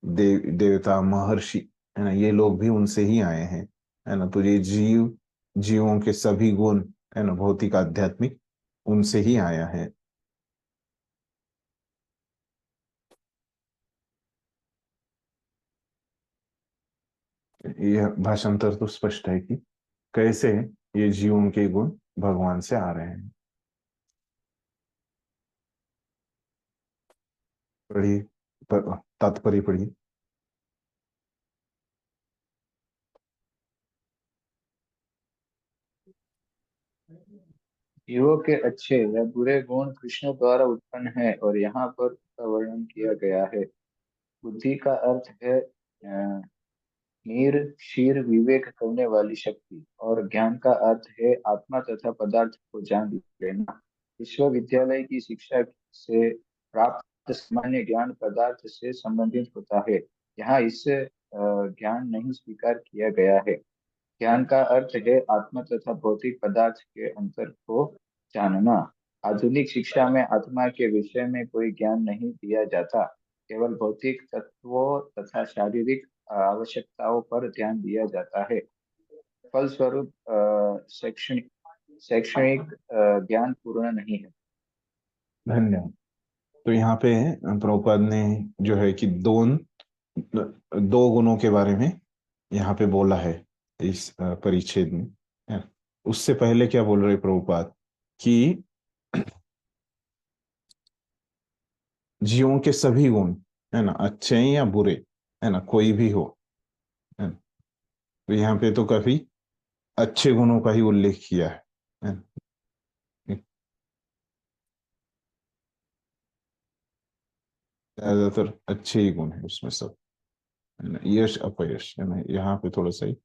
देवता महर्षि, है ना, ये लोग भी उनसे ही आए हैं, है ना। तो ये जीवों के सभी गुण, है ना, भौतिक आध्यात्मिक, उनसे ही आया है। यह भाषांतर तो स्पष्ट है कि कैसे ये जीवों के गुण भगवान से आ रहे हैं। पढ़िए, तात्पर्य पढ़िए। जीवों के अच्छे या बुरे गुण कृष्ण द्वारा उत्पन्न है और यहाँ पर उसका वर्णन किया गया है। बुद्धि का अर्थ है नीर क्षीर विवेक करने वाली शक्ति, और ज्ञान का अर्थ है आत्मा तथा पदार्थ को जान लेना। विश्वविद्यालय की शिक्षा से प्राप्त सामान्य ज्ञान पदार्थ से संबंधित होता है। यहाँ इससे ज्ञान नहीं स्वीकार किया गया है। ज्ञान का अर्थ है आत्मा तथा भौतिक पदार्थ के अंतर को जानना। आधुनिक शिक्षा में आत्मा के विषय में कोई ज्ञान नहीं दिया जाता, केवल भौतिक तत्वों तथा शारीरिक आवश्यकताओं पर ध्यान दिया जाता है। फलस्वरूप शैक्षणिक शैक्षणिक ज्ञान पूर्ण नहीं है। धन्यवाद। तो यहाँ पे प्रभुपाद ने जो है कि दो गुणों के बारे में यहाँ पे बोला है इस परिच्छेद में, है। उससे पहले क्या बोल रहे प्रभुपाद कि जीवों के सभी गुण, है ना, अच्छे हैं या बुरे, है ना, कोई भी हो, है ना। तो यहाँ पे तो काफी अच्छे गुणों का ही उल्लेख किया है ना? ज्यादातर अच्छे ही गुण है उसमें सब, है ना। यश अपयश, है ना, यहाँ पे थोड़ा सा ही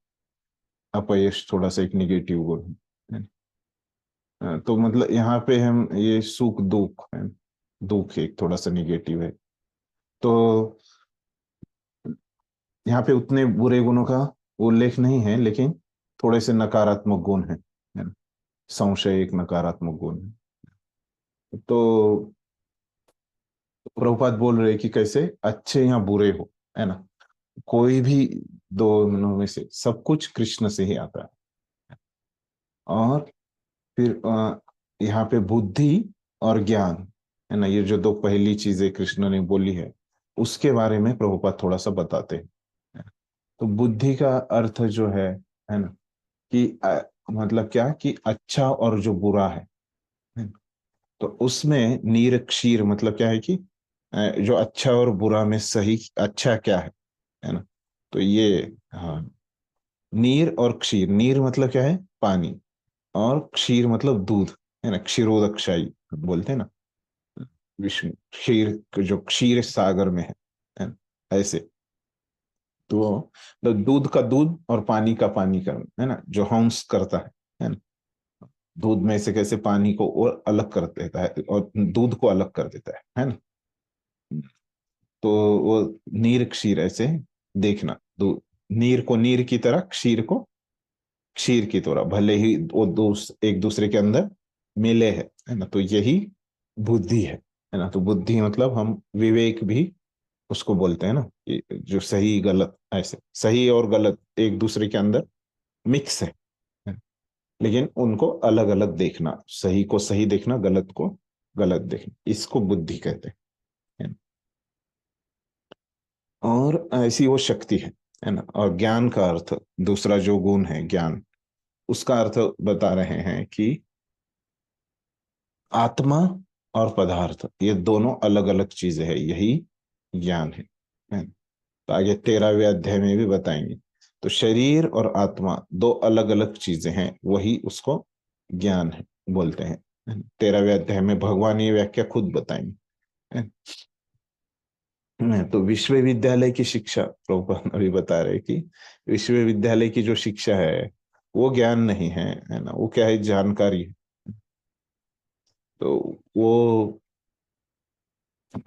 अपयश थोड़ा सा एक निगेटिव गुण है ना। तो मतलब यहाँ पे हम ये सुख दुख है, दुख एक थोड़ा सा निगेटिव है। तो यहाँ पे उतने बुरे गुणों का उल्लेख नहीं है, लेकिन थोड़े से नकारात्मक गुण है ना? संशय एक नकारात्मक गुण है। तो प्रभुपाद बोल रहे कि कैसे अच्छे या बुरे हो, है ना, कोई भी दोनों में से सब कुछ कृष्ण से ही आता है। और फिर यहाँ पे बुद्धि और ज्ञान, है ना, ये जो दो पहली चीजें कृष्ण ने बोली है, उसके बारे में प्रभुपाद थोड़ा सा बताते हैं। तो बुद्धि का अर्थ जो है ना, कि मतलब क्या कि अच्छा और जो बुरा है। तो उसमें नीर क्षीर मतलब क्या है कि जो अच्छा और बुरा में सही अच्छा क्या है ना। तो ये, हाँ, नीर और क्षीर, नीर मतलब क्या है, पानी, और क्षीर मतलब दूध, है ना, क्षीरोदकशाही बोलते हैं ना, विष्णु क्षीर जो क्षीर सागर में है ना, ऐसे। तो दूध का दूध और पानी का पानी का, है ना, जो हंस करता है ना, दूध में से कैसे पानी को और अलग कर देता है और दूध को अलग कर देता है ना। तो वो नीर क्षीर ऐसे देखना, दूध, नीर को नीर की तरह, क्षीर को क्षीर की तरह, भले ही वो एक दूसरे के अंदर मिले है ना। तो यही बुद्धि है ना। तो बुद्धि मतलब हम विवेक भी उसको बोलते हैं ना, कि जो सही गलत, ऐसे सही और गलत एक दूसरे के अंदर मिक्स है, लेकिन उनको अलग अलग देखना, सही को सही देखना, गलत को गलत देखना, इसको बुद्धि कहते हैं। और ऐसी वो शक्ति है ना। और ज्ञान का अर्थ, दूसरा जो गुण है ज्ञान, उसका अर्थ बता रहे हैं कि आत्मा और पदार्थ ये दोनों अलग अलग चीजें हैं, यही ज्ञान है। तो आगे 13वें अध्याय में भी बताएंगे। तो शरीर और आत्मा दो अलग अलग चीजें हैं, वही उसको ज्ञान है बोलते हैं। 13वें अध्याय में भगवान ये व्याख्या खुद बताएंगे। तो विश्वविद्यालय की शिक्षा, प्रभुपाद अभी बता रहे कि विश्वविद्यालय की जो शिक्षा है वो ज्ञान नहीं है ना, वो क्या है, जानकारी है। तो वो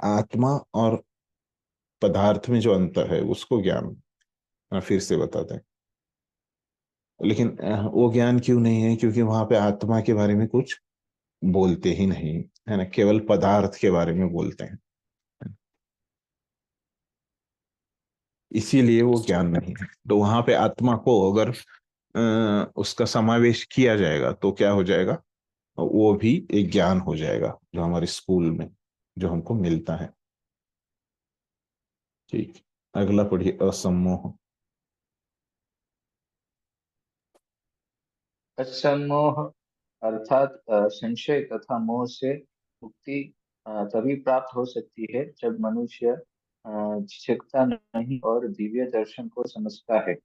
आत्मा और पदार्थ में जो अंतर है उसको ज्ञान फिर से बताते हैं। लेकिन वो ज्ञान क्यों नहीं है, क्योंकि वहां पे आत्मा के बारे में कुछ बोलते ही नहीं, है ना, केवल पदार्थ के बारे में बोलते हैं, इसीलिए वो ज्ञान नहीं है। तो वहां पे आत्मा को अगर उसका समावेश किया जाएगा तो क्या हो जाएगा, वो भी एक ज्ञान हो जाएगा जो हमारे स्कूल में जो हमको मिलता है। ठीक, अगला पढ़िए, असम्मोह। असम्मोह अर्थात संशय तथा मोह से मुक्ति तभी प्राप्त हो सकती है जब मनुष्य झिझकता नहीं और दिव्य दर्शन को समझता है।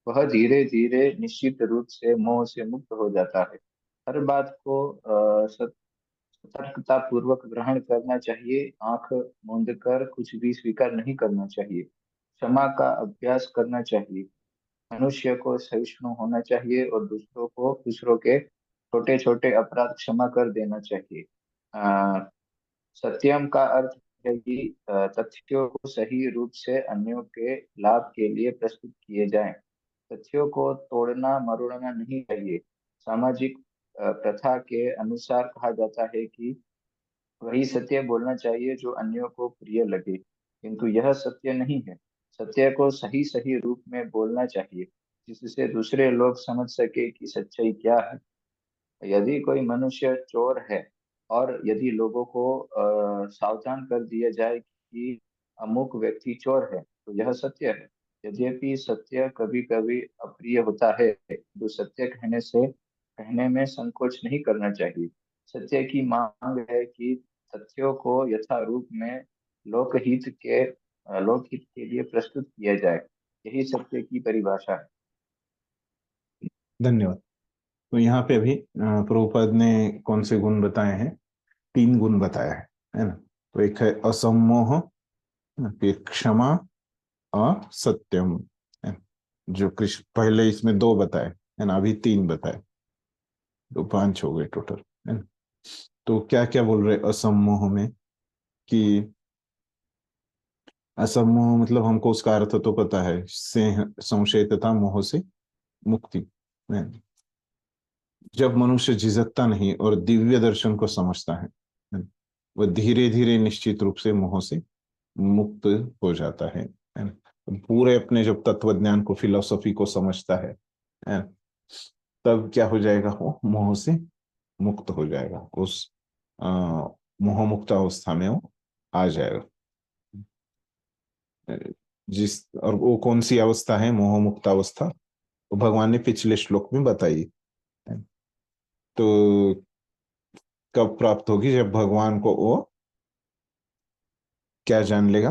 वह धीरे धीरे निश्चित रूप से मोह से मुक्त हो जाता है। हर बात को सतर्कता पूर्वक ग्रहण करना चाहिए। आंख मूंद कर कुछ भी स्वीकार नहीं करना चाहिए। क्षमा का अभ्यास करना चाहिए। मनुष्य को सहिष्णु होना चाहिए और दूसरों के छोटे छोटे अपराध क्षमा कर देना चाहिए। सत्यम का अर्थ है कि तथ्यों को सही रूप से अन्यों के लाभ के लिए प्रस्तुत किए जाएं। तथ्यों को तोड़ना मरोड़ना नहीं चाहिए। सामाजिक प्रथा के अनुसार कहा जाता है कि वही सत्य बोलना चाहिए जो अन्यों को प्रिय लगे, किंतु यह सत्य नहीं है। सत्य को सही सही रूप में बोलना चाहिए, जिससे दूसरे लोग समझ सके कि सच्चाई क्या है। यदि कोई मनुष्य चोर है और यदि लोगों को सावधान कर दिया जाए कि अमुक व्यक्ति चोर है, तो यह सत्य है। यद्यपि सत्य कभी कभी अप्रिय होता है, तो सत्य कहने में संकोच नहीं करना चाहिए। सत्य की मांग है कि तथ्यों को यथारूप में लोकहित के लिए प्रस्तुत किया जाए। यही सत्य की परिभाषा है। धन्यवाद। तो यहाँ पे अभी प्रभुपाद ने कौन से गुण बताए हैं, 3 गुण बताया है ना। तो एक है असम्मोह, फिर क्षमा और सत्यम, है ना? जो कृष्ण पहले इसमें 2 बताए है ना, अभी 3 बताए, तो 5 हो गए टोटल, है ना। तो क्या क्या बोल रहे असम्मोह में, कि असमोह मतलब हमको उसका अर्थ तो पता है, से संशय तथा मोह से मुक्ति। जब मनुष्य झिझकता नहीं और दिव्य दर्शन को समझता है, वह धीरे धीरे निश्चित रूप से मोह से मुक्त हो जाता है ना। पूरे अपने जब तत्व ज्ञान को, फिलोसॉफी को समझता है, तब क्या हो जाएगा, वो मोह से मुक्त हो जाएगा, उस मोह मुक्त अवस्था में वो आ जाएगा। जिस, और वो कौन सी अवस्था है मोह मुक्त अवस्था, वो भगवान ने पिछले श्लोक में बताई है। तो कब प्राप्त होगी, जब भगवान को वो क्या जान लेगा,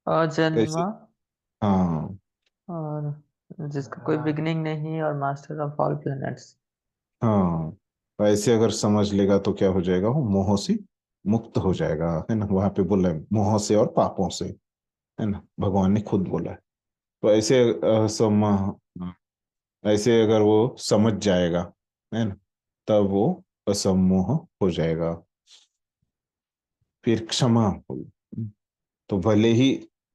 अजन्मा, कैसे। हाँ। और जिसका कोई बिगनिंग नहीं, और मास्टर ऑफ ऑल प्लैनेट्स। हाँ, तो ऐसे अगर समझ लेगा तो क्या हो जाएगा, वो मोह से मुक्त हो जाएगा, है ना। वहां पे बोला है मोह से और पापों से, है ना, भगवान ने खुद बोला है। तो ऐसे ऐसे अगर वो समझ जाएगा, है ना, तब वो असमोह हो जाएगा। फिर क्षमा होगी। तो भले ही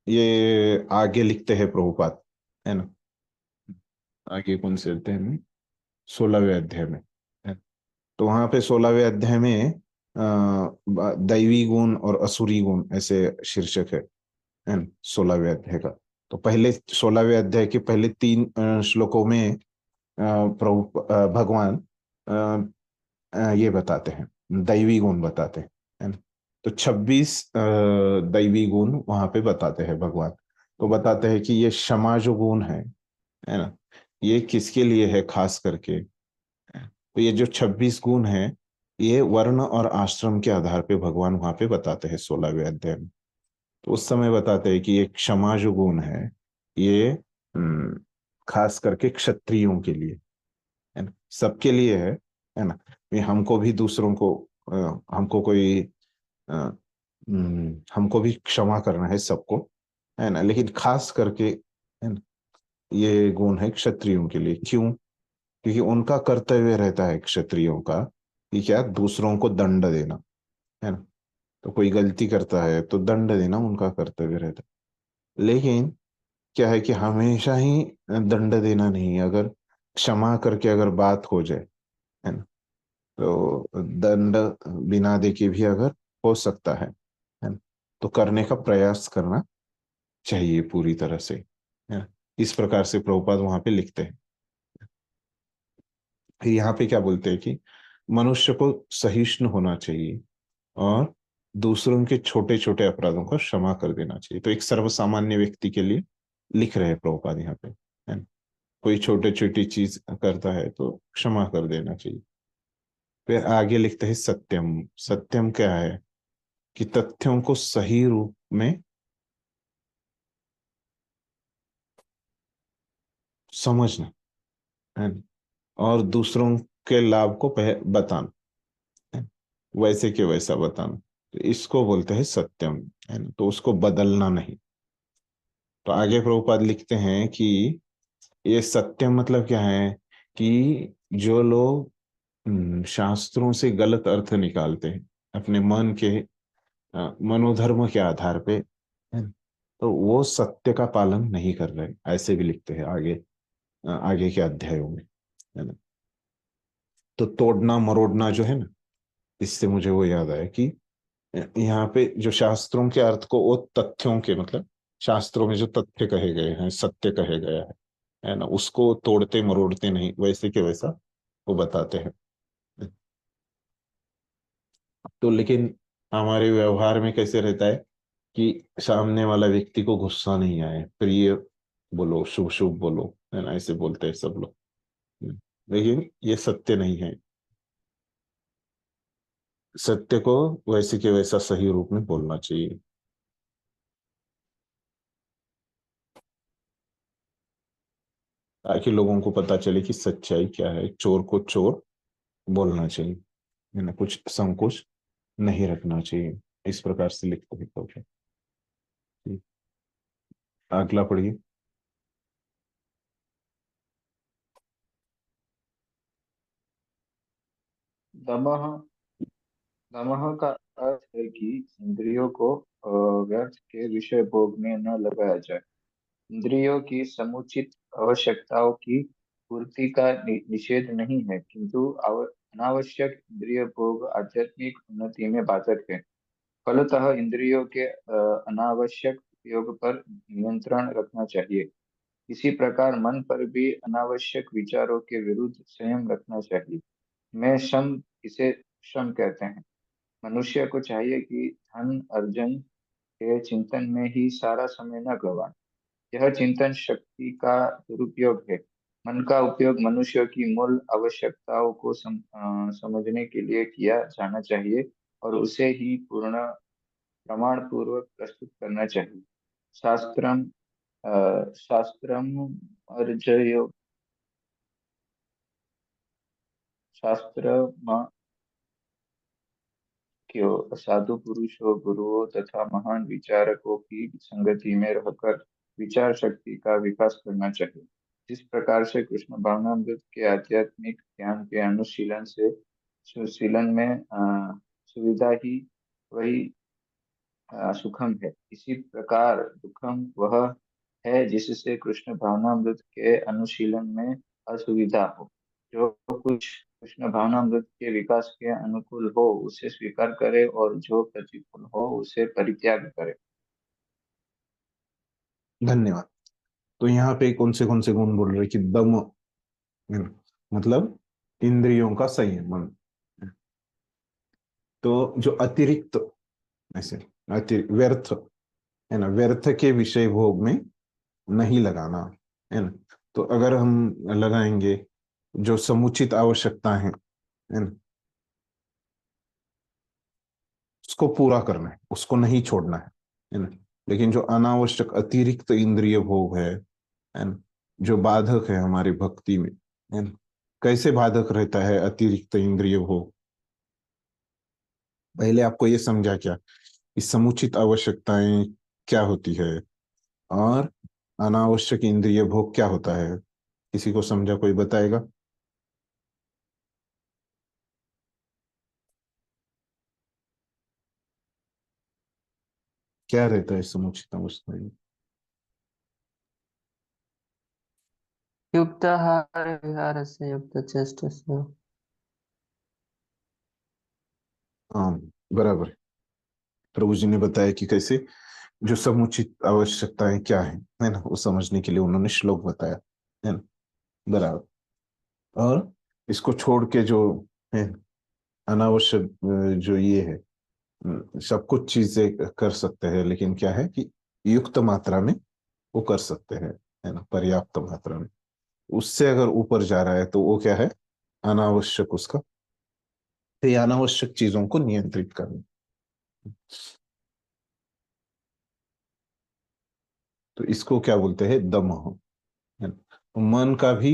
ये आगे लिखते हैं प्रभुपाद, है ना, आगे कौन से अध्याय में, 16वें अध्याय में, है। तो वहां पे 16वें अध्याय में दैवी गुण और असुरी गुण ऐसे शीर्षक है ना, 16वें अध्याय का। तो पहले 16वें अध्याय के पहले 3 श्लोकों में प्रभु भगवान ये बताते हैं, दैवी गुण बताते हैं, है ना। तो 26 दैवी गुण वहां पे बताते हैं भगवान। तो बताते हैं कि ये क्षमा जो गुण है ना, ये किसके लिए है खास करके। तो ये जो 26 गुण है, ये वर्ण और आश्रम के आधार पे भगवान वहां पे बताते हैं 16वें अध्याय में। तो उस समय बताते हैं कि ये क्षमा जो गुण है, ये खास करके क्षत्रियों के लिए, है ना, सबके लिए है ना। ये हमको भी दूसरों को, हमको कोई हमको भी क्षमा करना है सबको, है ना, लेकिन खास करके, है ना, ये गुण है क्षत्रियों के लिए। क्यों? क्योंकि उनका कर्तव्य रहता है क्षत्रियों का कि क्या, दूसरों को दंड देना, है ना। तो कोई गलती करता है तो दंड देना उनका कर्तव्य रहता है। लेकिन क्या है कि हमेशा ही दंड देना नहीं, अगर क्षमा करके अगर बात हो जाए, है ना, तो दंड बिना देके भी अगर हो सकता है ना, तो करने का प्रयास करना चाहिए पूरी तरह से, है ना। इस प्रकार से प्रभुपाद वहां पे लिखते हैं। फिर यहाँ पे क्या बोलते हैं कि मनुष्य को सहिष्णु होना चाहिए और दूसरों के छोटे छोटे अपराधों को क्षमा कर देना चाहिए। तो एक सर्वसामान्य व्यक्ति के लिए लिख रहे हैं प्रभुपाद यहाँ पे, है ना। कोई छोटे छोटी चीज करता है तो क्षमा कर देना चाहिए। फिर आगे लिखते हैं सत्यम। सत्यम क्या है कि तथ्यों को सही रूप में समझना, है ना, और दूसरों के लाभ को बताना, है ना, वैसे के वैसा बताना। तो इसको बोलते हैं सत्यम, है ना। तो उसको बदलना नहीं। तो आगे प्रभुपाद लिखते हैं कि ये सत्यम मतलब क्या है कि जो लोग शास्त्रों से गलत अर्थ निकालते हैं अपने मन के मनोधर्म के आधार पे, है ना, तो वो सत्य का पालन नहीं कर रहे, ऐसे भी लिखते हैं आगे आगे के अध्यायों में, है ना। तो तोड़ना मरोड़ना जो है ना, इससे मुझे वो याद आया कि यहाँ पे जो शास्त्रों के अर्थ को, वो तथ्यों के मतलब शास्त्रों में जो तथ्य कहे गए हैं, सत्य कहे गया है ना, उसको तोड़ते मरोड़ते नहीं, वैसे के वैसा वो बताते हैं। तो लेकिन हमारे व्यवहार में कैसे रहता है कि सामने वाला व्यक्ति को गुस्सा नहीं आए, प्रिय बोलो, शुभ शुभ बोलो, है ना, ऐसे बोलते हैं सब लोग। लेकिन ये सत्य नहीं है। सत्य को वैसे के वैसा सही रूप में बोलना चाहिए, ताकि लोगों को पता चले कि सच्चाई क्या है। चोर को चोर बोलना चाहिए, है ना, कुछ संकोच नहीं रखना चाहिए। इस प्रकार से लिखते हैं तो क्या। अगला पढ़िए। दमः दमः का अर्थ है कि इंद्रियों को व्यर्थ के विषय भोग में न लगाया जाए। इंद्रियों की समुचित आवश्यकताओं की पूर्ति का निषेध नहीं है, किंतु अनावश्यक इंद्रिय भोग आध्यात्मिक उन्नति में बाधक है। फलतः इंद्रियों के अनावश्यक उपयोग पर नियंत्रण रखना चाहिए। इसी प्रकार मन पर भी अनावश्यक विचारों के विरुद्ध संयम रखना चाहिए। मैं शम इसे श्रम कहते हैं। मनुष्य को चाहिए कि धन अर्जन के चिंतन में ही सारा समय न गवाए। यह चिंतन शक्ति का दुरुपयोग है। मन का उपयोग मनुष्य की मूल आवश्यकताओं को समझने के लिए किया जाना चाहिए और उसे ही पूर्ण प्रमाण पूर्वक प्रस्तुत करना चाहिए। शास्त्रम शास्त्रम अर्जयो शास्त्र क्यों साधु पुरुषों गुरुओं तथा महान विचारकों की संगति में रहकर विचार शक्ति का विकास करना चाहिए। जिस प्रकार से कृष्ण भावनामृत के आध्यात्मिक ज्ञान के अनुशीलन से सुशीलन में सुविधा ही वही सुखम है, इसी प्रकार दुखम वह है जिससे कृष्ण भावनामृत के अनुशीलन में असुविधा हो। जो कुछ कृष्ण भावनामृत के विकास के अनुकूल हो उसे स्वीकार करे और जो प्रतिकूल हो उसे परित्याग करे। धन्यवाद। तो यहाँ पे कौन से गुण बोल रहे कि दम, मतलब इंद्रियों का संयमन। तो जो अतिरिक्त ऐसे व्यर्थ है ना, व्यर्थ के विषय भोग में नहीं लगाना है ना। तो अगर हम लगाएंगे जो समुचित आवश्यकता है ना, उसको पूरा करना है, उसको नहीं छोड़ना है ना। लेकिन जो अनावश्यक अतिरिक्त इंद्रिय भोग है ना, जो बाधक है हमारी भक्ति में, है ना। कैसे बाधक रहता है अतिरिक्त इंद्रिय भोग? पहले आपको ये समझा क्या कि समुचित आवश्यकताएं क्या होती है और अनावश्यक इंद्रिय भोग क्या होता है? किसी को समझा? कोई बताएगा? क्या रहता है समुचित अवस्था? युक्ताहार विहारस्य युक्तचेष्टस्य। हाँ, बराबर। प्रभु जी ने बताया कि कैसे जो समुचित आवश्यकताएं क्या है ना, वो समझने के लिए उन्होंने श्लोक बताया, है ना। बराबर। और इसको छोड़ के जो है अनावश्यक जो ये है, सब कुछ चीजें कर सकते हैं, लेकिन क्या है कि युक्त मात्रा में वो कर सकते हैं, है ना, पर्याप्त मात्रा में। उससे अगर ऊपर जा रहा है तो वो क्या है? अनावश्यक उसका, तो ये अनावश्यक चीजों को नियंत्रित करना। तो इसको क्या बोलते हैं? दमह, है ना। तो मन का भी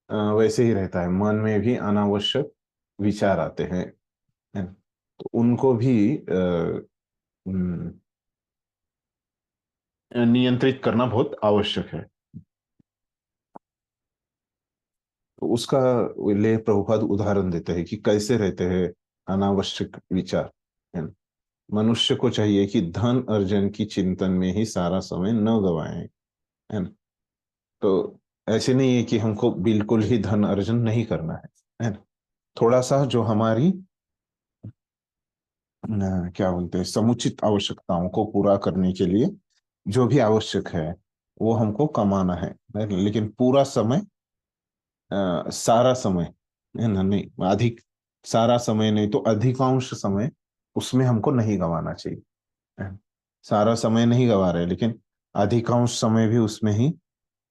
वैसे ही रहता है, मन में भी अनावश्यक विचार आते हैं, है ना। तो उनको भी नियंत्रित करना बहुत आवश्यक है। तो उसका लिए प्रभुपाद उदाहरण देते हैं कि कैसे रहते हैं अनावश्यक विचार, है ना। मनुष्य को चाहिए कि धन अर्जन की चिंतन में ही सारा समय न गवाएं, है ना। तो ऐसे नहीं है कि हमको बिल्कुल ही धन अर्जन नहीं करना है ना। थोड़ा सा जो हमारी क्या बोलते हैं समुचित आवश्यकताओं को पूरा करने के लिए जो भी आवश्यक है वो हमको कमाना है ना? लेकिन पूरा समय सारा समय, है ना, नहीं, अधिक, सारा समय नहीं तो अधिकांश समय उसमें हमको नहीं गंवाना चाहिए, है ना। सारा समय नहीं गंवा रहे, लेकिन अधिकांश समय भी उसमें ही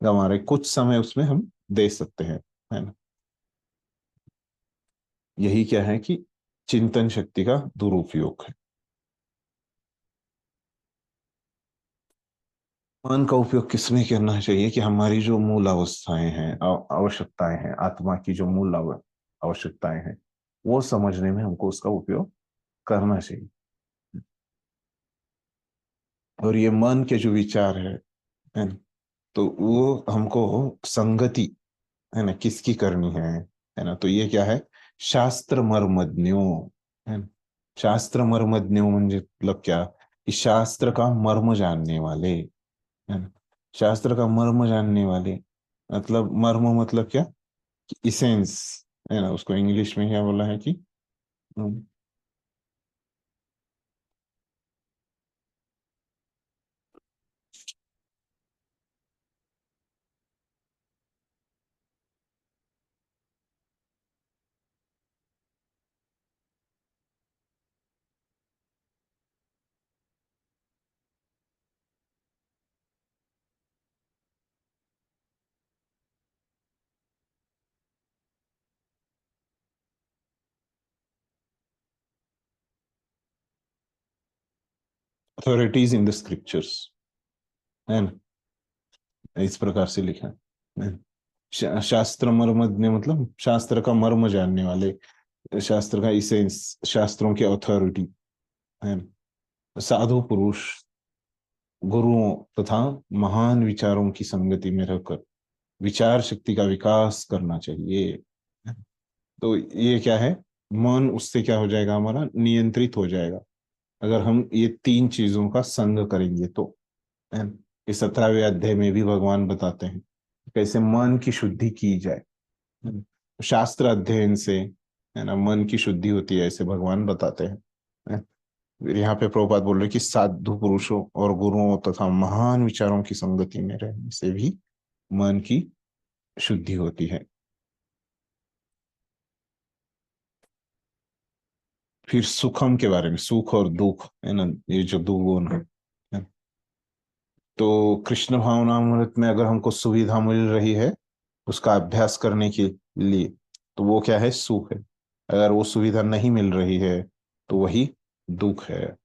गंवा रहे, कुछ समय उसमें हम दे सकते हैं, है ना। यही क्या है कि चिंतन शक्ति का दुरुपयोग है। मन का उपयोग किसमें करना चाहिए कि हमारी जो मूल अवस्थाएं हैं, आवश्यकताएं हैं, आत्मा की जो मूल आवश्यकताएं हैं, वो समझने में हमको उसका उपयोग करना चाहिए। और ये मन के जो विचार है ना, तो वो हमको संगति, है ना, किसकी करनी है ना। तो ये क्या है? शास्त्र मर्मज्ञों, है ना। शास्त्र मर्मज्ञ म्हणजे मतलब क्या, कि शास्त्र का मर्म जानने वाले, है ना। शास्त्र का मर्म जानने वाले मतलब, मर्म मतलब क्या, इसेंस, है ना। उसको इंग्लिश में क्या बोला है कि अथॉरिटीज इन द स्क्रिप्चर्स, है ना। इस प्रकार से लिखा है। शास्त्र मर्मज्ञ मतलब शास्त्र का मर्म जानने वाले, शास्त्र का इसेंस, शास्त्रों की अथॉरिटी, है ना। साधु पुरुष, गुरुओं तथा महान विचारों की संगति में रहकर विचार शक्ति का विकास करना चाहिए। तो ये क्या है, मन उससे क्या हो जाएगा, हमारा नियंत्रित हो जाएगा, अगर हम ये तीन चीजों का संग करेंगे तो, है ना। इस 17वें अध्याय में भी भगवान बताते हैं कैसे मन की शुद्धि की जाए, है ना। शास्त्र अध्ययन से, है ना, मन की शुद्धि होती है, ऐसे भगवान बताते हैं, है। फिर यहाँ पे प्रभुपाद बोल रहे हैं कि साधु पुरुषों और गुरुओं तथा महान विचारों की संगति में रहने से भी मन की शुद्धि होती है। फिर सुखम के बारे में, सुख और दुख, है ना, ये जो दो गुण है। तो कृष्ण भावनामृत में अगर हमको सुविधा मिल रही है उसका अभ्यास करने के लिए, तो वो क्या है, सुख है। अगर वो सुविधा नहीं मिल रही है तो वही दुख है।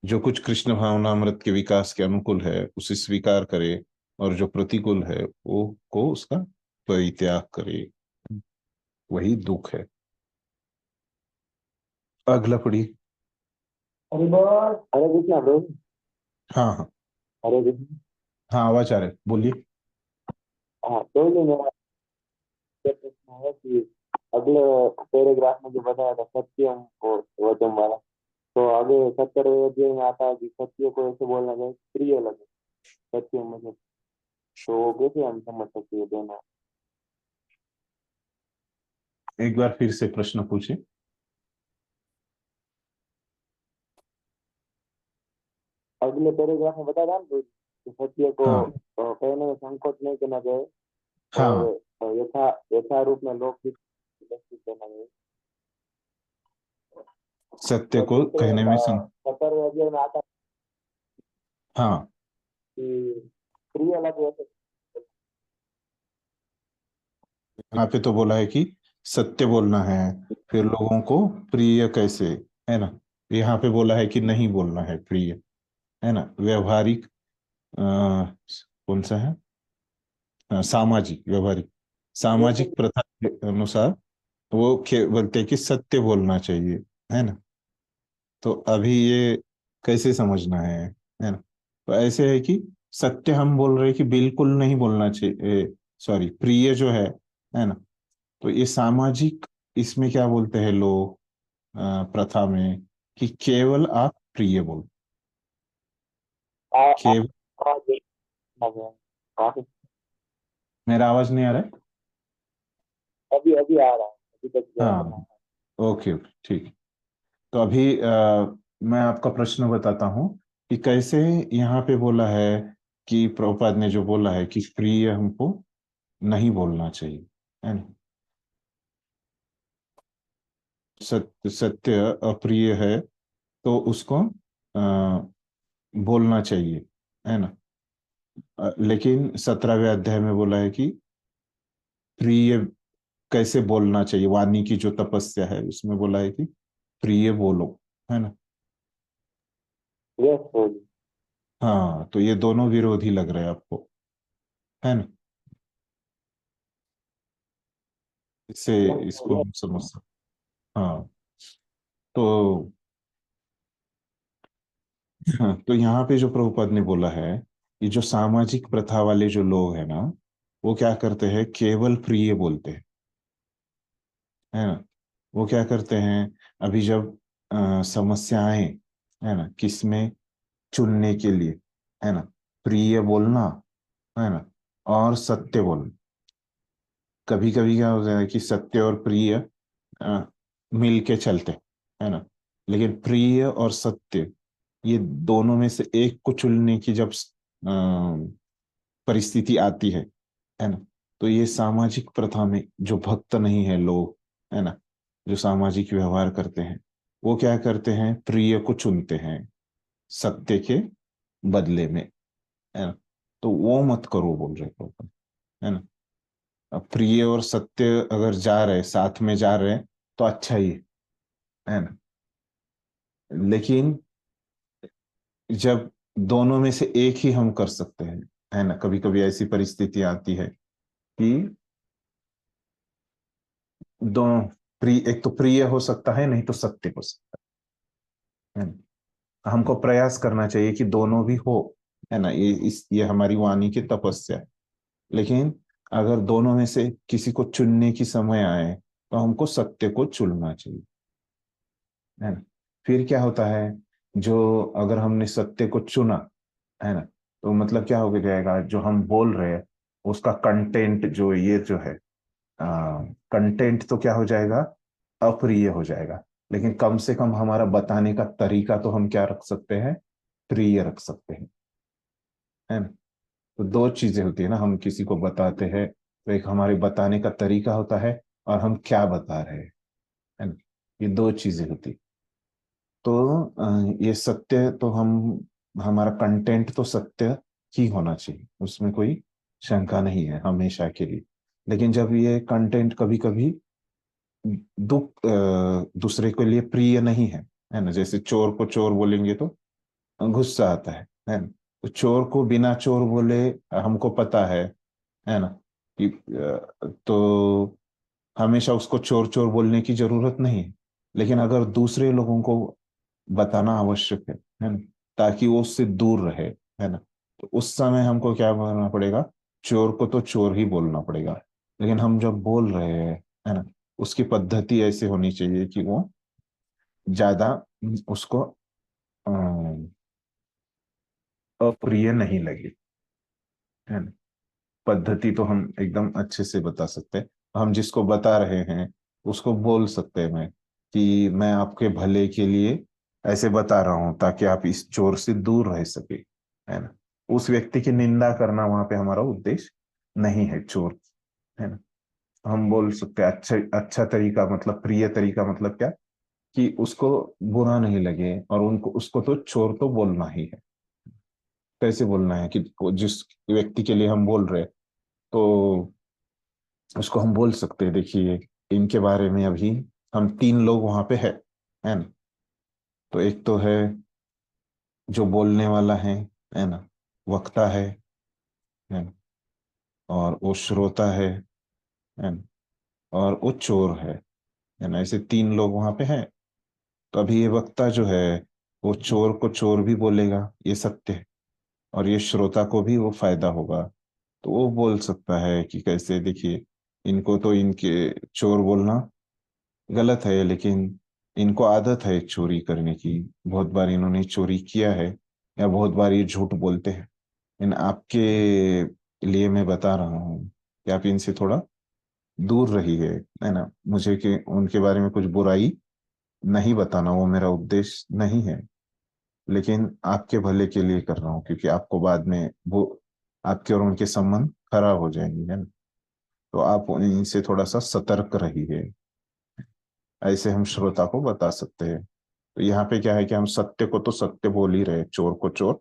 जो कुछ कृष्ण भावनामृत के विकास के अनुकूल है उसे स्वीकार करे, और जो प्रतिकूल है वो को उसका परित्याग करे, वही दुख है। अगला पढ़िए। हरे बोल। हरे कृष्णा ब्रो। हाँ हाँ। हरे कृष्णा। हाँ आवाज आ रहा है, बोलिए। हाँ तो जो मेरा ये प्रश्न है कि अगले पैराग्राफ में जो बताया था सत्यम को वचन वाला, तो आगे 70वें अध्याय में आता है कि सत्य को ऐसे बोलना चाहिए प्रिय लगे, सत्यम मतलब, तो कैसे हम समझ सकते हैं दोनों। एक बार फिर से प्रश्न पूछे। अगले पैराग्राफ में बताया था ना कि सत्य को हाँ कहने में संकोच नहीं करना चाहिए, और हाँ, यथा यथा रूप में लोग व्यवस्थित करना चाहिए। सत्य और को दूसरे कहने में 70वें अध्याय में आता है हाँ, कि प्रिय लगे ऐसे। यहाँ पे तो बोला है कि सत्य बोलना है, फिर लोगों को प्रिय कैसे, है ना। यहाँ पे बोला है कि नहीं बोलना है प्रिय, है ना। व्यवहारिक कौन सा है, सामाजिक, व्यवहारिक सामाजिक प्रथा के अनुसार वो बोलते हैं कि सत्य बोलना चाहिए, है ना। तो अभी ये कैसे समझना है ना। तो ऐसे है कि सत्य हम बोल रहे हैं कि बिल्कुल नहीं बोलना चाहिए, सॉरी, प्रिय जो है ना। तो ये सामाजिक, इसमें क्या बोलते हैं लोग, प्रथा में, कि केवल आप प्रिय बोल, केवल। काफी मेरा आवाज नहीं आ रहा है? अभी अभी आ रहा है, अभी तक ज्वाइन हाँ, करना है। ओके ओके, ठीक है। तो अभी मैं आपका प्रश्न बताता हूँ कि कैसे यहाँ पे बोला है कि प्रभुपाद ने जो बोला है कि प्रिय हमको नहीं बोलना चाहिए, है ना। सत्य सत्य अप्रिय है तो उसको बोलना चाहिए, है ना। लेकिन 17वें अध्याय में बोला है कि प्रिय कैसे बोलना चाहिए, वाणी की जो तपस्या है उसमें बोला है कि प्रिय बोलो, है ना। Yes sir. हाँ, तो ये दोनों विरोधी लग रहे हैं आपको, है ना। इससे इसको हम समझ सकते। हाँ, तो हाँ, तो यहाँ पे जो प्रभुपाद ने बोला है, ये जो सामाजिक प्रथा वाले जो लोग हैं ना, वो क्या करते हैं, केवल प्रिय बोलते हैं, है ना। वो क्या करते हैं, अभी जब समस्याएं, है ना, किसमें चुनने के लिए, है ना, प्रिय बोलना, है ना, और सत्य बोलना। कभी कभी क्या होता है कि सत्य और प्रिय मिल के चलते, है ना, लेकिन प्रिय और सत्य, ये दोनों में से एक को चुनने की जब परिस्थिति आती है ना, तो ये सामाजिक प्रथा में जो भक्त नहीं है लोग, है ना, जो सामाजिक व्यवहार करते हैं, वो क्या करते हैं, प्रिय को चुनते हैं सत्य के बदले में, है ना। तो वो मत करो बोल रहे हो, है ना। अब प्रिय और सत्य अगर जा रहे, साथ में जा रहे हैं, तो अच्छा ही है ना। लेकिन जब दोनों में से एक ही हम कर सकते हैं, है ना, कभी कभी ऐसी परिस्थिति आती है कि दोनों, प्रिय, एक तो प्रिय हो सकता है, नहीं तो सत्य हो सकता है ना। हमको प्रयास करना चाहिए कि दोनों भी हो, है ना, ये हमारी वाणी की तपस्या है। लेकिन अगर दोनों में से किसी को चुनने की समय आए, तो हमको सत्य को चुनना चाहिए, है ना। फिर क्या होता है, जो अगर हमने सत्य को चुना, है ना, तो मतलब क्या हो जाएगा, जो हम बोल रहे हैं उसका कंटेंट, जो ये जो है कंटेंट, तो क्या हो जाएगा, अप्रिय हो जाएगा। लेकिन कम से कम हमारा बताने का तरीका तो हम क्या रख सकते हैं, प्रिय रख सकते हैं, है ना। तो दो चीजें होती है ना, हम किसी को बताते हैं, तो एक हमारे बताने का तरीका होता है, और हम क्या बता रहे हैं, है ना। ये दो चीजें होती। तो ये सत्य तो हम, हमारा कंटेंट तो सत्य ही होना चाहिए, उसमें कोई शंका नहीं है हमेशा के लिए। लेकिन जब ये कंटेंट कभी कभी दूसरे के लिए प्रिय नहीं है ना, जैसे चोर को चोर बोलेंगे तो गुस्सा आता है ना। तो चोर को बिना चोर बोले हमको पता है ना, कि तो हमेशा उसको चोर चोर बोलने की जरूरत नहीं है। लेकिन अगर दूसरे लोगों को बताना आवश्यक है ना, ताकि वो उससे दूर रहे, है ना, तो उस समय हमको क्या बोलना पड़ेगा, चोर को तो चोर ही बोलना पड़ेगा। लेकिन हम जब बोल रहे हैं, है ना, उसकी पद्धति ऐसे होनी चाहिए कि वो ज्यादा उसको अप्रिय नहीं लगे, है ना। पद्धति तो हम एकदम अच्छे से बता सकते हैं। हम जिसको बता रहे हैं उसको बोल सकते हैं मैं, कि मैं आपके भले के लिए ऐसे बता रहा हूं, ताकि आप इस चोर से दूर रह सके, है ना। उस व्यक्ति की निंदा करना वहां पे हमारा उद्देश्य नहीं है, चोर, है ना। हम बोल सकते हैं अच्छा, अच्छा तरीका मतलब प्रिय तरीका मतलब क्या, कि उसको बुरा नहीं लगे, और उनको उसको तो चोर तो बोलना ही है। कैसे बोलना है कि जिस व्यक्ति के लिए हम बोल रहे हैं, तो उसको हम बोल सकते हैं, देखिए इनके बारे में अभी हम तीन लोग वहां पे है ना। तो एक तो है जो बोलने वाला है ना, वक्ता है ना, और वो श्रोता है ना, और वो चोर है ना। ऐसे तीन लोग वहां पे हैं। तो अभी ये वक्ता जो है, वो चोर को चोर भी बोलेगा, ये सत्य है, और ये श्रोता को भी वो फायदा होगा। तो वो बोल सकता है कि कैसे, देखिए इनको तो इनके चोर बोलना गलत है, लेकिन इनको आदत है चोरी करने की, बहुत बार इन्होंने चोरी किया है, या बहुत बार ये झूठ बोलते हैं। इन आपके लिए मैं बता रहा हूँ कि आप इनसे थोड़ा दूर रहिए, है ना। मुझे कि उनके बारे में कुछ बुराई नहीं बताना, वो मेरा उद्देश्य नहीं है। लेकिन आपके भले के लिए कर रहा हूँ, क्योंकि आपको बाद में वो, आपके और उनके संबंध खराब हो जाएंगे, है ना। तो आप इनसे थोड़ा सा सतर्क रहिए, ऐसे हम श्रोता को बता सकते हैं। तो यहाँ पे क्या है कि हम सत्य को तो सत्य बोल ही रहे, चोर को चोर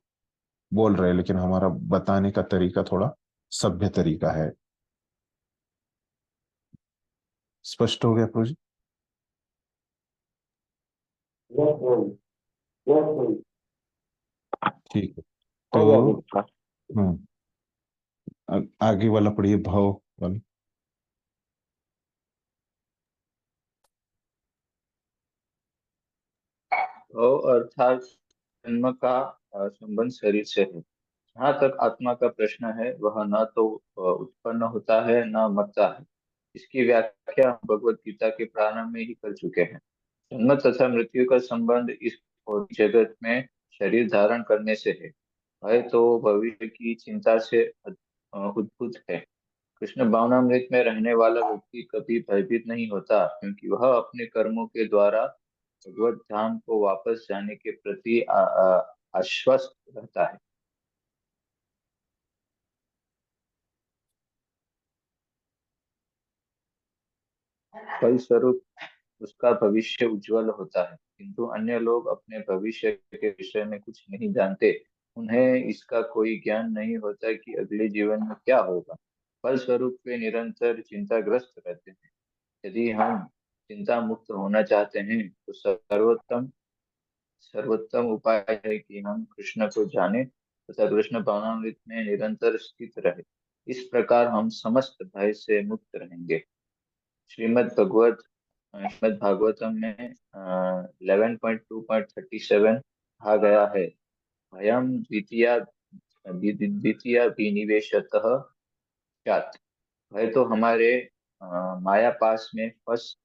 बोल रहे, लेकिन हमारा बताने का तरीका थोड़ा सभ्य तरीका है। स्पष्ट हो गया प्रोजी? यस भाई, यस भाई, ठीक है। हो तो गया दीक्षा। हम्म, आगे वाला पढ़िए, भाव वाला। भाव अर्थात जन्म का संबंध शरीर से है। जहाँ तक आत्मा का प्रश्न है, वह न तो उत्पन्न होता है न मरता है। इसकी व्याख्या हम भगवत गीता के प्रारंभ में ही कर चुके हैं। जन्म तथा मृत्यु का संबंध इस भौतिक जगत में शरीर धारण करने से है। भय तो भविष्य की चिंता से उद्भूत है। कृष्ण भावनामृत में रहने वाला व्यक्ति कभी भयभीत नहीं होता, क्योंकि वह अपने कर्मों के द्वारा भगवत धाम को वापस जाने के प्रति आश्वस्त रहता है। फलस्वरूप उसका भविष्य उज्जवल होता है, किंतु अन्य लोग अपने भविष्य के विषय में कुछ नहीं जानते। उन्हें इसका कोई ज्ञान नहीं होता कि अगले जीवन में क्या होगा। फलस्वरूप वे निरंतर चिंताग्रस्त रहते हैं। यदि हम चिंता मुक्त होना चाहते हैं तो सर्वोत्तम उपाय है कि हम कृष्ण को जाने तथा कृष्ण भावनामृत में निरंतर स्थित रहे। इस प्रकार हम समस्त भय से मुक्त रहेंगे। श्रीमद् भागवतम में 11.2.37 कहा गया है, भयम द्वितीया विनिवेशतः स्यात्। भय तो हमारे माया पास में फंस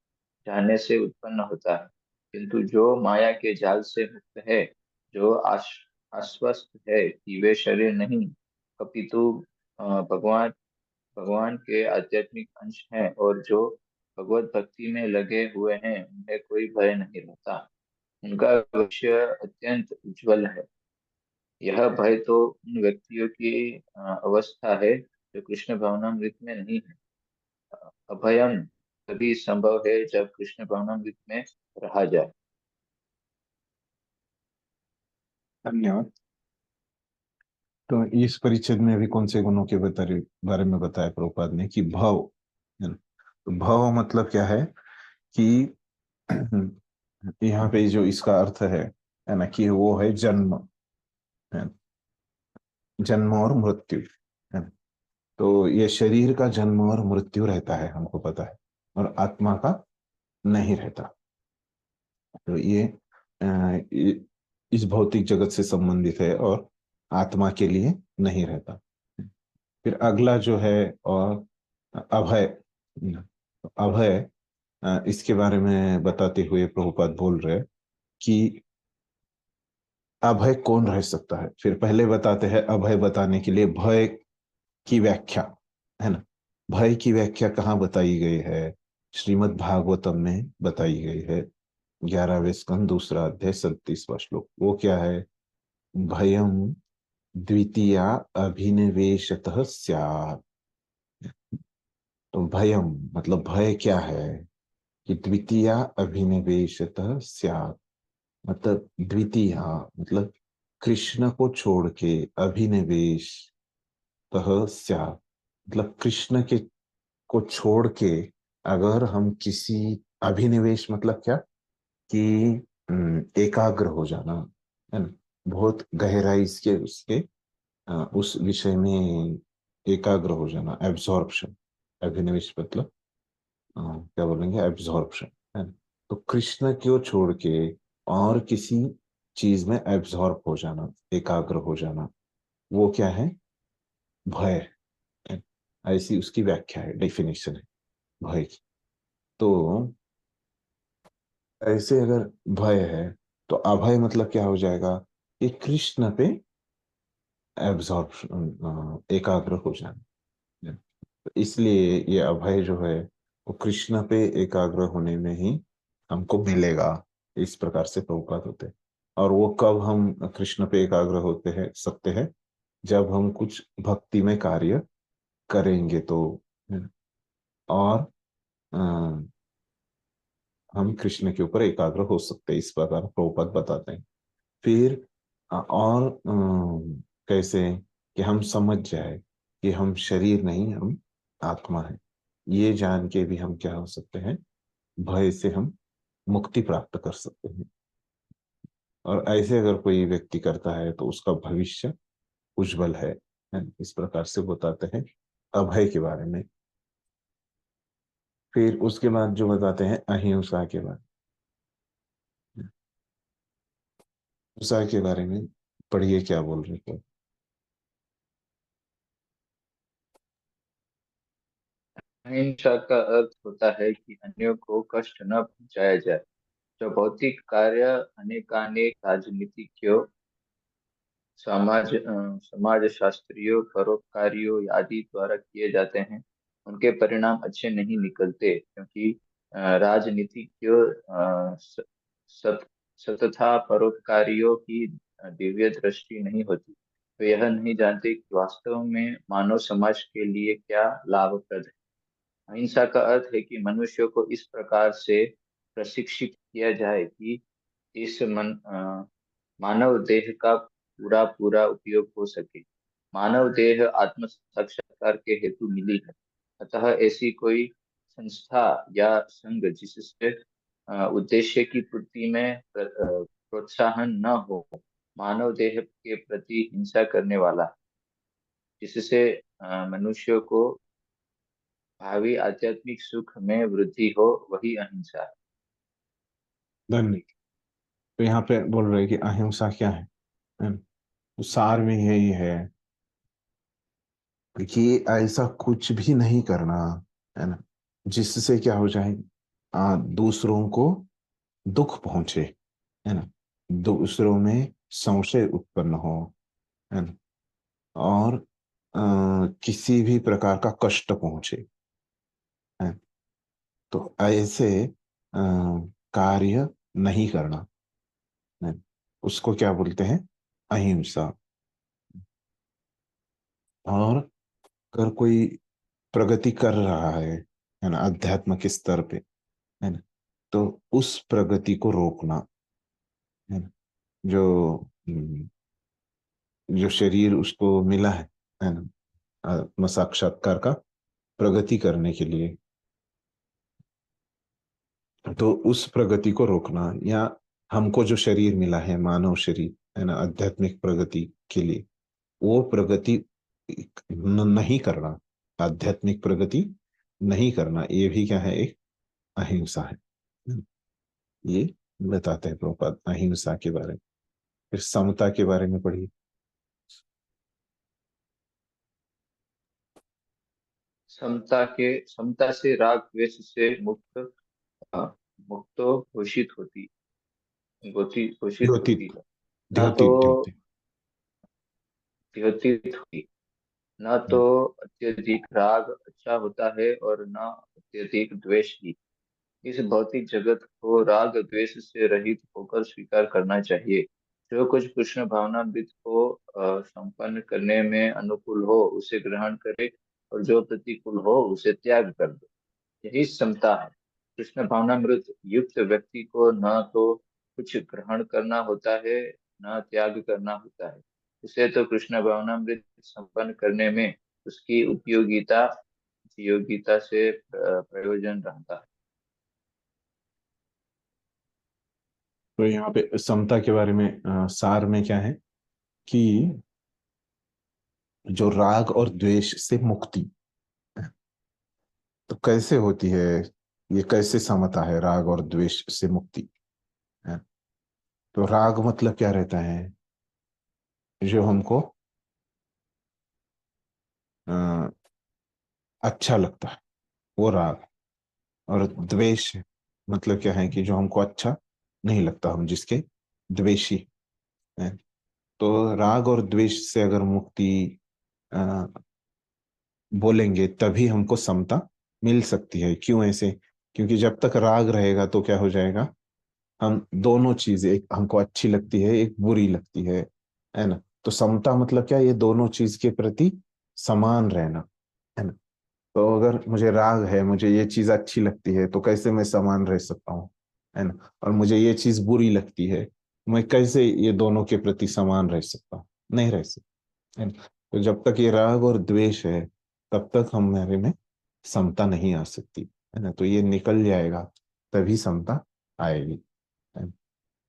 जाने से उत्पन्न होता है, किंतु जो माया के जाल से मुक्त है, जो आश्वस्त है कि वे शरीर नहीं अपितु भगवान भगवान के आध्यात्मिक अंश हैं, और जो भगवत भक्ति में लगे हुए हैं, उन्हें कोई भय नहीं रहता। उनका भविष्य अत्यंत उज्जवल है। यह भय तो उन व्यक्तियों की अवस्था है जो कृष्ण भावनामृत में नहीं है। अभयम तभी संभव है जब कृष्ण भावनामृत में रहा जाए। धन्यवाद। तो इस परिच्छेद में भी कौन से गुणों के बारे में बताया प्रभुपाद ने कि भव है ना। तो भव मतलब क्या है कि यहाँ पे जो इसका अर्थ है ना, कि वो है जन्म, है ना? जन्म और मृत्यु, है ना। तो ये शरीर का जन्म और मृत्यु रहता है, हमको पता है, और आत्मा का नहीं रहता। तो इस भौतिक जगत से संबंधित है और आत्मा के लिए नहीं रहता। फिर अगला जो है और अभय। अभय, इसके बारे में बताते हुए प्रभुपाद बोल रहे कि अभय कौन रह सकता है। फिर पहले बताते हैं अभय बताने के लिए भय की व्याख्या, है ना। भय की व्याख्या कहाँ बताई गई है? श्रीमद् भागवतम में बताई गई है, 11वें स्कंद 2 अध्याय 37वां श्लोक। वो क्या है? भयम द्वितीया अभिनिवेशतः स्यात्। तो भयम मतलब भय क्या है कि द्वितीया अभिनिवेशतः स्यात्, मतलब द्वितीया मतलब कृष्ण को छोड़ के, अभिनिवेश तह स्यात् मतलब कृष्ण के को छोड़ के अगर हम किसी, अभिनिवेश मतलब क्या कि एकाग्र हो जाना, है ना, बहुत गहराई से उसके उस विषय में एकाग्र हो जाना, एब्जॉर्प्शन। अभिनिवेश मतलब क्या बोलेंगे, एब्जॉर्प्शन, है ना। तो कृष्ण को छोड़ के और किसी चीज में एब्जॉर्ब हो जाना, एकाग्र हो जाना, वो क्या है? भय है। ऐसी उसकी व्याख्या है, डेफिनेशन है भय की। तो ऐसे अगर भय है तो अभय मतलब क्या हो जाएगा कि कृष्ण पे एब्जॉर्प्शन, एकाग्र हो जाना। तो इसलिए ये अभय जो है वो कृष्ण पे एकाग्र होने में ही हमको मिलेगा। इस प्रकार से प्रभुपात होते हैं। और वो कब हम कृष्ण पे एकाग्र होते हैं सकते हैं? जब हम कुछ भक्ति में कार्य करेंगे तो, है ना? और हम कृष्ण के ऊपर एकाग्र हो सकते हैं, इस प्रकार प्रभुपाद बताते हैं। फिर और कैसे कि हम समझ जाए कि हम शरीर नहीं, हम आत्मा है। ये जान के भी हम क्या हो सकते हैं? भय से हम मुक्ति प्राप्त कर सकते हैं। और ऐसे अगर कोई व्यक्ति करता है तो उसका भविष्य उज्जवल है। इस प्रकार से बताते हैं अभय के बारे में। फिर उसके बाद जो बताते हैं अहिंसा के बारे में। अहिंसा के बारे में पढ़िए क्या बोल रहे थे। अहिंसा का अर्थ होता है कि अन्यों को कष्ट न पहुंचाया जाए। जो भौतिक कार्य अनेकानेक राजनीतिज्ञों, समाजशास्त्रियों, परोपकारियों आदि द्वारा किए जाते हैं, उनके परिणाम अच्छे नहीं निकलते, क्योंकि राजनीतिज्ञों सत सतथा परोपकारियों की दिव्य दृष्टि नहीं होती। वे यह नहीं जानते कि वास्तव में मानव समाज के लिए क्या लाभप्रद है। अहिंसा का अर्थ है कि मनुष्य को इस प्रकार से प्रशिक्षित किया जाए कि इस मानव देह का पूरा पूरा उपयोग हो सके। मानव देह आत्म साक्षात्कार के हेतु मिली है, अतः ऐसी कोई संस्था या संघ जिससे उद्देश्य की पूर्ति में प्रोत्साहन न हो मानव देह के प्रति हिंसा करने वाला, जिससे मनुष्य को भावी आध्यात्मिक सुख में वृद्धि हो, वही अहिंसा है। धन्य। तो यहाँ पे बोल रहे हैं कि अहिंसा क्या है ना? तो सार में यही है कि ऐसा कुछ भी नहीं करना, है ना, जिससे क्या हो जाए, दूसरों को दुख पहुंचे, है ना, दूसरों में संशय उत्पन्न हो, है ना, और किसी भी प्रकार का कष्ट पहुंचे, है। तो ऐसे कार्य नहीं करना, है। उसको क्या बोलते हैं? अहिंसा। और अगर कोई प्रगति कर रहा है ना, अध्यात्म के स्तर पे, है ना, तो उस प्रगति को रोकना, है ना, जो जो शरीर उसको मिला है ना, आत्म साक्षात्कार का प्रगति करने के लिए, तो उस प्रगति को रोकना, या हमको जो शरीर मिला है, मानव शरीर, है ना, आध्यात्मिक प्रगति के लिए, वो प्रगति नहीं करना, आध्यात्मिक प्रगति नहीं करना, ये भी क्या है? एक अहिंसा है। ये बताते हैं प्रभुपाद अहिंसा के बारे में। फिर समता के बारे में पढ़िए। समता से राग द्वेष से अ, मुक्तो घोषित द्योतित, होती है। न तो द्योतित, द्योतित। द्योतित हुई, न तो अत्यधिक राग अच्छा होता है और न अत्यधिक द्वेष ही। इस भौतिक जगत को राग द्वेष से रहित होकर स्वीकार करना चाहिए। जो कुछ कृष्ण भावनामृत को संपन्न करने में अनुकूल हो उसे ग्रहण करे, और जो प्रतिकूल हो उसे त्याग कर दे। यही समता है। कृष्ण भावनामृत युक्त व्यक्ति को न तो कुछ ग्रहण करना होता है, न त्याग करना होता है। उसे तो कृष्ण भावनामृत संपन्न करने में उसकी उपयोगिता योगिता से प्रयोजन रहता है। तो यहाँ पे समता के बारे में सार में क्या है कि जो राग और द्वेष से मुक्ति, तो कैसे होती है, ये कैसे समता है राग और द्वेष से मुक्ति, है? तो राग मतलब क्या रहता है? जो हमको अ, अच्छा लगता है, वो राग। और द्वेष मतलब क्या है? कि जो हमको अच्छा नहीं लगता, हम जिसके द्वेषी हैं। तो राग और द्वेष से अगर मुक्ति अ, बोलेंगे, तभी हमको समता मिल सकती है। क्यों ऐसे? क्योंकि जब तक राग रहेगा तो क्या हो जाएगा, हम दोनों चीजें, एक हमको अच्छी लगती है, एक बुरी लगती है ना। तो समता मतलब क्या? ये दोनों चीज के प्रति समान रहना, है ना। तो अगर मुझे राग है, मुझे ये चीज अच्छी लगती है, तो कैसे मैं समान रह सकता हूँ, है ना। और मुझे ये चीज बुरी लगती है, मैं कैसे ये दोनों के प्रति समान रह सकता हूँ? नहीं रह सकता, है ना। तो जब तक ये राग और द्वेष है, तब तक हमारे में समता नहीं आ सकती, है ना। तो ये निकल जाएगा, तभी समता आएगी, है ना?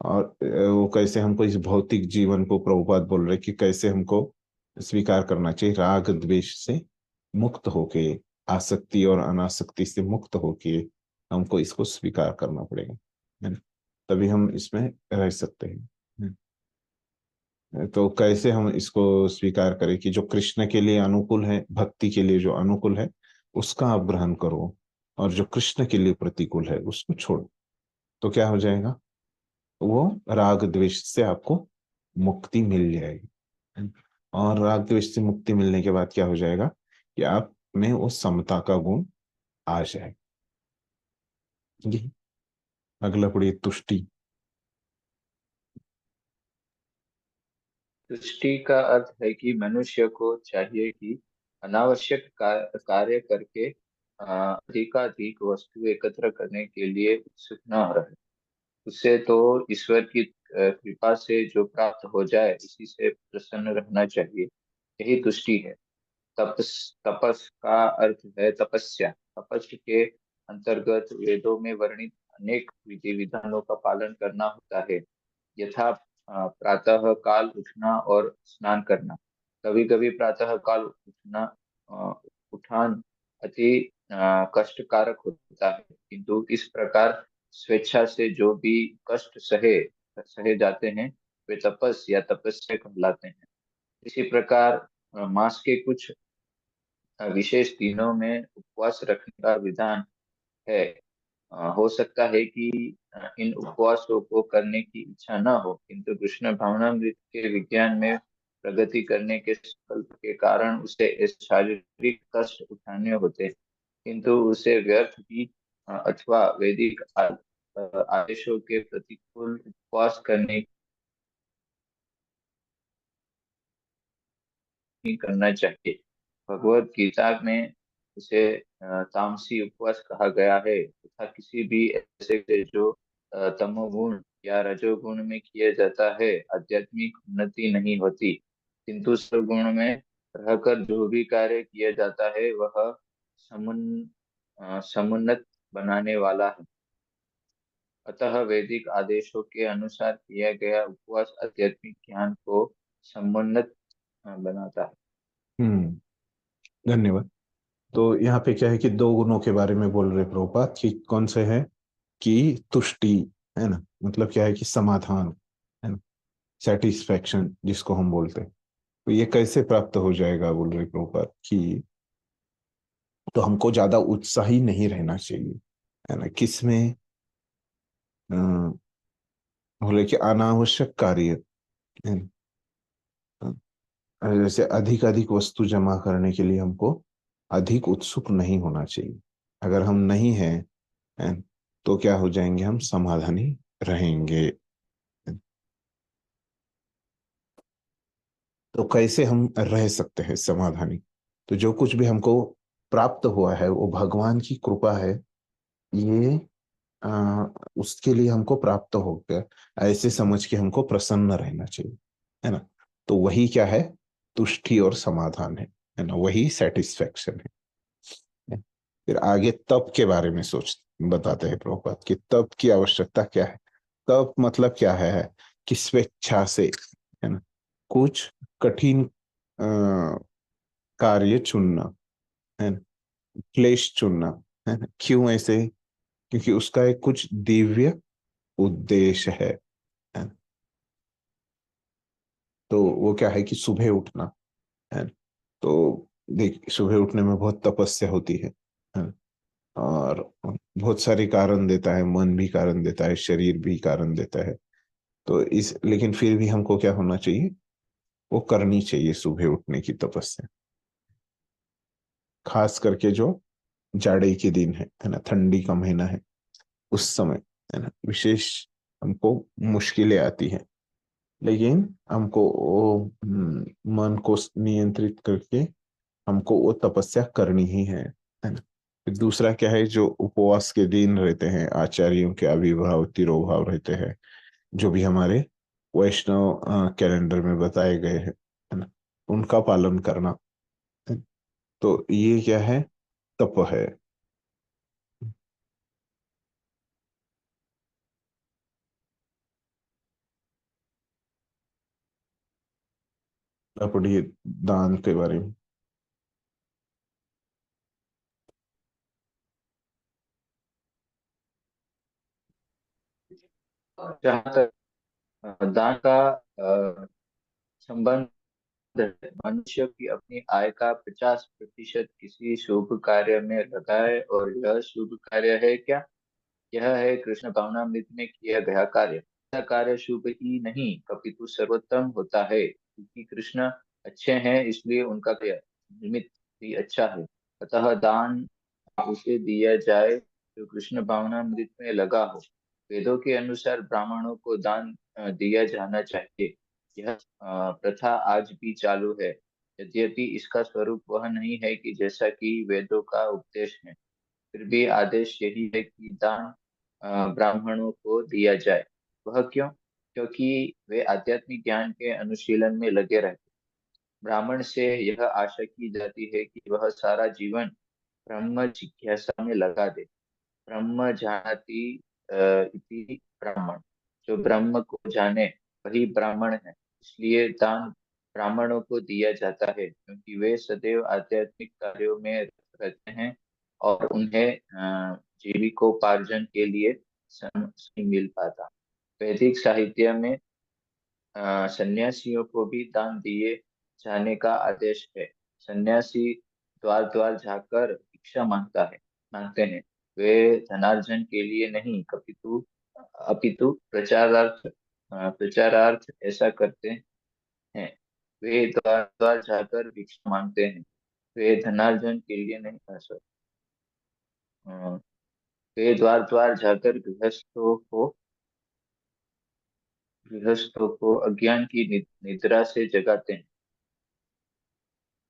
और वो कैसे हमको इस भौतिक जीवन को प्रभुपाद बोल रहे कि कैसे हमको स्वीकार करना चाहिए, राग द्वेष से मुक्त होके, आसक्ति और अनासक्ति से मुक्त होके हमको इसको स्वीकार करना पड़ेगा, है ना। तभी हम इसमें रह सकते हैं। तो कैसे हम इसको स्वीकार करें कि जो कृष्ण के लिए अनुकूल है, भक्ति के लिए जो अनुकूल है, उसका आप ग्रहण करो, और जो कृष्ण के लिए प्रतिकूल है उसको छोड़ो। तो क्या हो जाएगा, वो राग द्वेष से आपको मुक्ति मिल जाएगी। और राग द्वेष से मुक्ति मिलने के बाद क्या हो जाएगा कि आप में वो समता का गुण आ जाएगा। यही अगला पढ़िए, तुष्टि। तुष्टि का अर्थ है कि मनुष्य को चाहिए कि अनावश्यक कार्य करके अधिकाधिक वस्तु एकत्र करने के लिए उत्सुक न रहे। उससे तो ईश्वर की कृपा से जो प्राप्त हो जाए इसी से प्रसन्न रहना चाहिए। यही तुष्टि है। तपस तपस का अर्थ है तपस्या। तपस्या के अंतर्गत वेदों में वर्णित अनेक विधि विधानों का पालन करना होता है। यथा प्रातः काल उठना और स्नान करना। कभी कभी प्रातः काल उठान अति कष्टकारक होता है, किंतु इस प्रकार स्वेच्छा से जो भी कष्ट सहे सहे जाते हैं वे तपस या तपस्या कहलाते हैं। इसी प्रकार मास के कुछ विशेष दिनों में उपवास रखने का विधान है। हो सकता है कि इन उपवासों को करने की इच्छा न हो, किंतु कृष्ण भावनामृत के विज्ञान में प्रगति करने के संकल्प के कारण उसे ऐसे शारीरिक कष्ट उठाने होते हैं, किंतु उसे व्यर्थ भी अथवा वैदिक आदेशों के प्रतिकूल उपवास करने ही करना चाहिए। भगवत गीता में उसे तामसी उपवास कहा गया है तथा किसी भी ऐसे से जो तमोगुण या रजोगुण में किया जाता है आध्यात्मिक उन्नति नहीं होती, किंतु सगुण में रहकर जो भी कार्य किया जाता है वह समुन्नत बनाने वाला है। अतः वैदिक आदेशों के अनुसार किया गया उपवास आध्यात्मिक ज्ञान को समुन्नत बनाता है। धन्यवाद। तो यहाँ पे क्या है कि दो गुणों के बारे में बोल रहे प्रभुपाद कि कौन से हैं, कि तुष्टि, है ना, मतलब क्या है कि समाधान, है ना, सेटिस्फैक्शन जिसको हम बोलते हैं। तो ये कैसे प्राप्त हो जाएगा बोल रहे प्रभुपाद कि तो हमको ज्यादा उत्साही नहीं रहना चाहिए, है ना, किसमें बोले कि अनावश्यक कार्य, है ना, जैसे अधिक अधिक वस्तु जमा करने के लिए हमको अधिक उत्सुक नहीं होना चाहिए। अगर हम नहीं हैं, है, तो क्या हो जाएंगे, हम समाधानी रहेंगे। तो कैसे हम रह सकते हैं समाधानी, तो जो कुछ भी हमको प्राप्त हुआ है वो भगवान की कृपा है, ये उसके लिए हमको प्राप्त हो गया, ऐसे समझ के हमको प्रसन्न रहना चाहिए, है ना। तो वही क्या है, तुष्टि और समाधान है ना, वही सेटिस्फेक्शन है। फिर आगे तप के बारे में सोच बताते हैं प्रभुपाद कि तप की आवश्यकता क्या है। तप मतलब क्या है कि स्वेच्छा से, है ना, कुछ कठिन कार्य चुनना, है ना, क्लेश चुनना, है ना। क्यों ऐसे, क्योंकि उसका एक कुछ दिव्य उद्देश्य है ना? तो वो क्या है कि सुबह उठना, है ना। तो देख, सुबह उठने में बहुत तपस्या होती है ना? और बहुत सारे कारण देता है, मन भी कारण देता है, शरीर भी कारण देता है। तो इस लेकिन फिर भी हमको क्या होना चाहिए, वो करनी चाहिए सुबह उठने की तपस्या। खास करके जो जाड़े के दिन है ना, ठंडी का महीना है, उस समय, है ना, विशेष हमको मुश्किलें आती हैं, लेकिन हमको वो मन को नियंत्रित करके हमको वो तपस्या करनी ही है ना। फिर दूसरा क्या है, जो उपवास के दिन रहते हैं, आचार्यों के आविर्भाव तिरोभाव रहते हैं, जो भी हमारे वैष्णव कैलेंडर में बताए गए हैं, है ना, उनका पालन करना है। तो ये क्या है, तप है। अब पढ़िए दान के बारे में। जहाँ तक दान का संबंध है, मनुष्य की अपनी आय का 50% किसी शुभ कार्य में लगाए, और यह शुभ कार्य है क्या? यह है कृष्ण भावनामृत में किया गया कार्य। यह कार्य शुभ ही नहीं अपितु सर्वोत्तम होता है, क्योंकि कृष्ण अच्छे हैं इसलिए उनका कार्य निमित्त भी अच्छा है। अतः दान उसे दिया जाए जो कृष्ण भावनामृत में लगा हो। वेदों के अनुसार ब्राह्मणों को दान दिया जाना चाहिए। यह प्रथा आज भी चालू है, यद्यपि इसका स्वरूप वह नहीं है कि जैसा कि वेदों का उपदेश है। फिर भी आदेश यही है कि दान ब्राह्मणों को दिया जाए। वह क्यों? क्योंकि वे आध्यात्मिक ज्ञान के अनुशीलन में लगे रहते। ब्राह्मण से यह आशा की जाती है कि वह सारा जीवन ब्रह्म जिज्ञासा में लगा दे। ब्रह्म जानाति इति ब्राह्मण, जो ब्रह्म को जाने वही ब्राह्मण है। इसलिए दान ब्राह्मणों को दिया जाता है, क्योंकि वे सदैव आध्यात्मिक कार्यों में रहते हैं और उन्हें जीविकोपार्जन के लिए समय नहीं मिल पाता। वैदिक साहित्य में सन्यासियों को भी दान दिए जाने का आदेश है। सन्यासी द्वार द्वार जाकर भिक्षा मांगते हैं। वे धनार्जन के लिए नहीं अपितु प्रचारार्थ ऐसा करते हैं। वे द्वार द्वार जाकर भिक्षा मांगते हैं। वे धनार्जन के लिए नहीं sorry, अ, वे द्वार द्वार जाकर गृहस्थों को अज्ञान की निद्रा से जगाते हैं।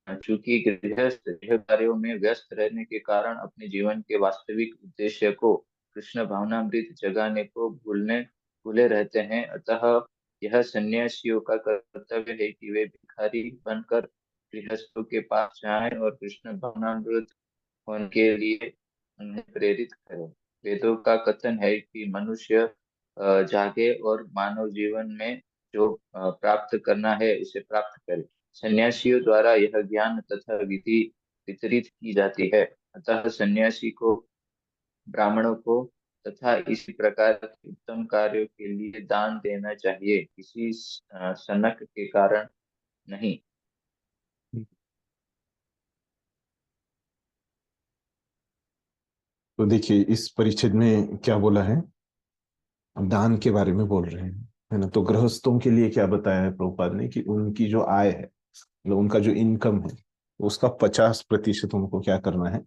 चूंकि गृहस्थ गृह कार्यों में व्यस्त रहने के कारण अपने जीवन के वास्तविक उद्देश्य को कृष्ण भावनामृत जगाने को भूले रहते हैं, अतः यह सन्यासियों का कर्तव्य है कि वे भिखारी बनकर गृहस्थों के पास जाएं और कृष्ण भावनामृत होने के लिए उन्हें प्रेरित करें। वेदों का कथन है कि मनुष्य जागे और मानव जीवन में जो प्राप्त करना है उसे प्राप्त करे। सन्यासियों द्वारा यह ज्ञान तथा विधि वितरित की जाती है। अतः सन्यासी को ब्राह्मणों को तथा इसी प्रकार के उत्तम कार्यों के लिए दान देना चाहिए, किसी सनक के कारण नहीं। तो देखिए इस परिच्छेद में क्या बोला है, दान के बारे में बोल रहे हैं, है ना। तो गृहस्थों के लिए क्या बताया है प्रभुपाद ने कि उनकी जो आय है, मतलब उनका जो इनकम है, उसका 50% उनको क्या करना है,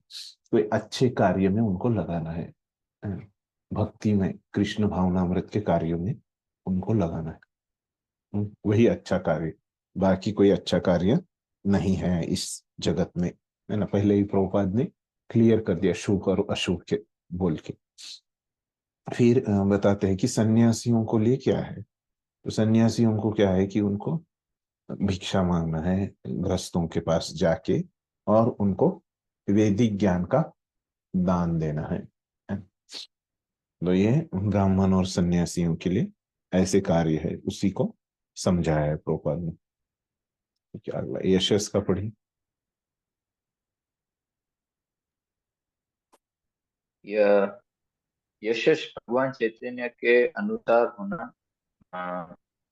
कोई अच्छे कार्य में उनको लगाना है ना? भक्ति में, कृष्ण भावनामृत के कार्यों में उनको लगाना है। वही अच्छा कार्य, बाकी कोई अच्छा कार्य नहीं है इस जगत में, है ना। पहले ही प्रभुपाद ने क्लियर कर दिया शुभ और अशुभ के बोल के। फिर बताते हैं कि सन्यासियों को लिए क्या है। तो सन्यासियों को क्या है कि उनको भिक्षा मांगना है गृहस्थों के पास जाके, और उनको वैदिक ज्ञान का दान देना है। तो ये ब्राह्मण और सन्यासियों के लिए ऐसे कार्य है, उसी को समझाया है प्रभुपाद ने। क्या अगला यशस का पढ़ी। यह यशस भगवान चैतन्य के अनुसार होना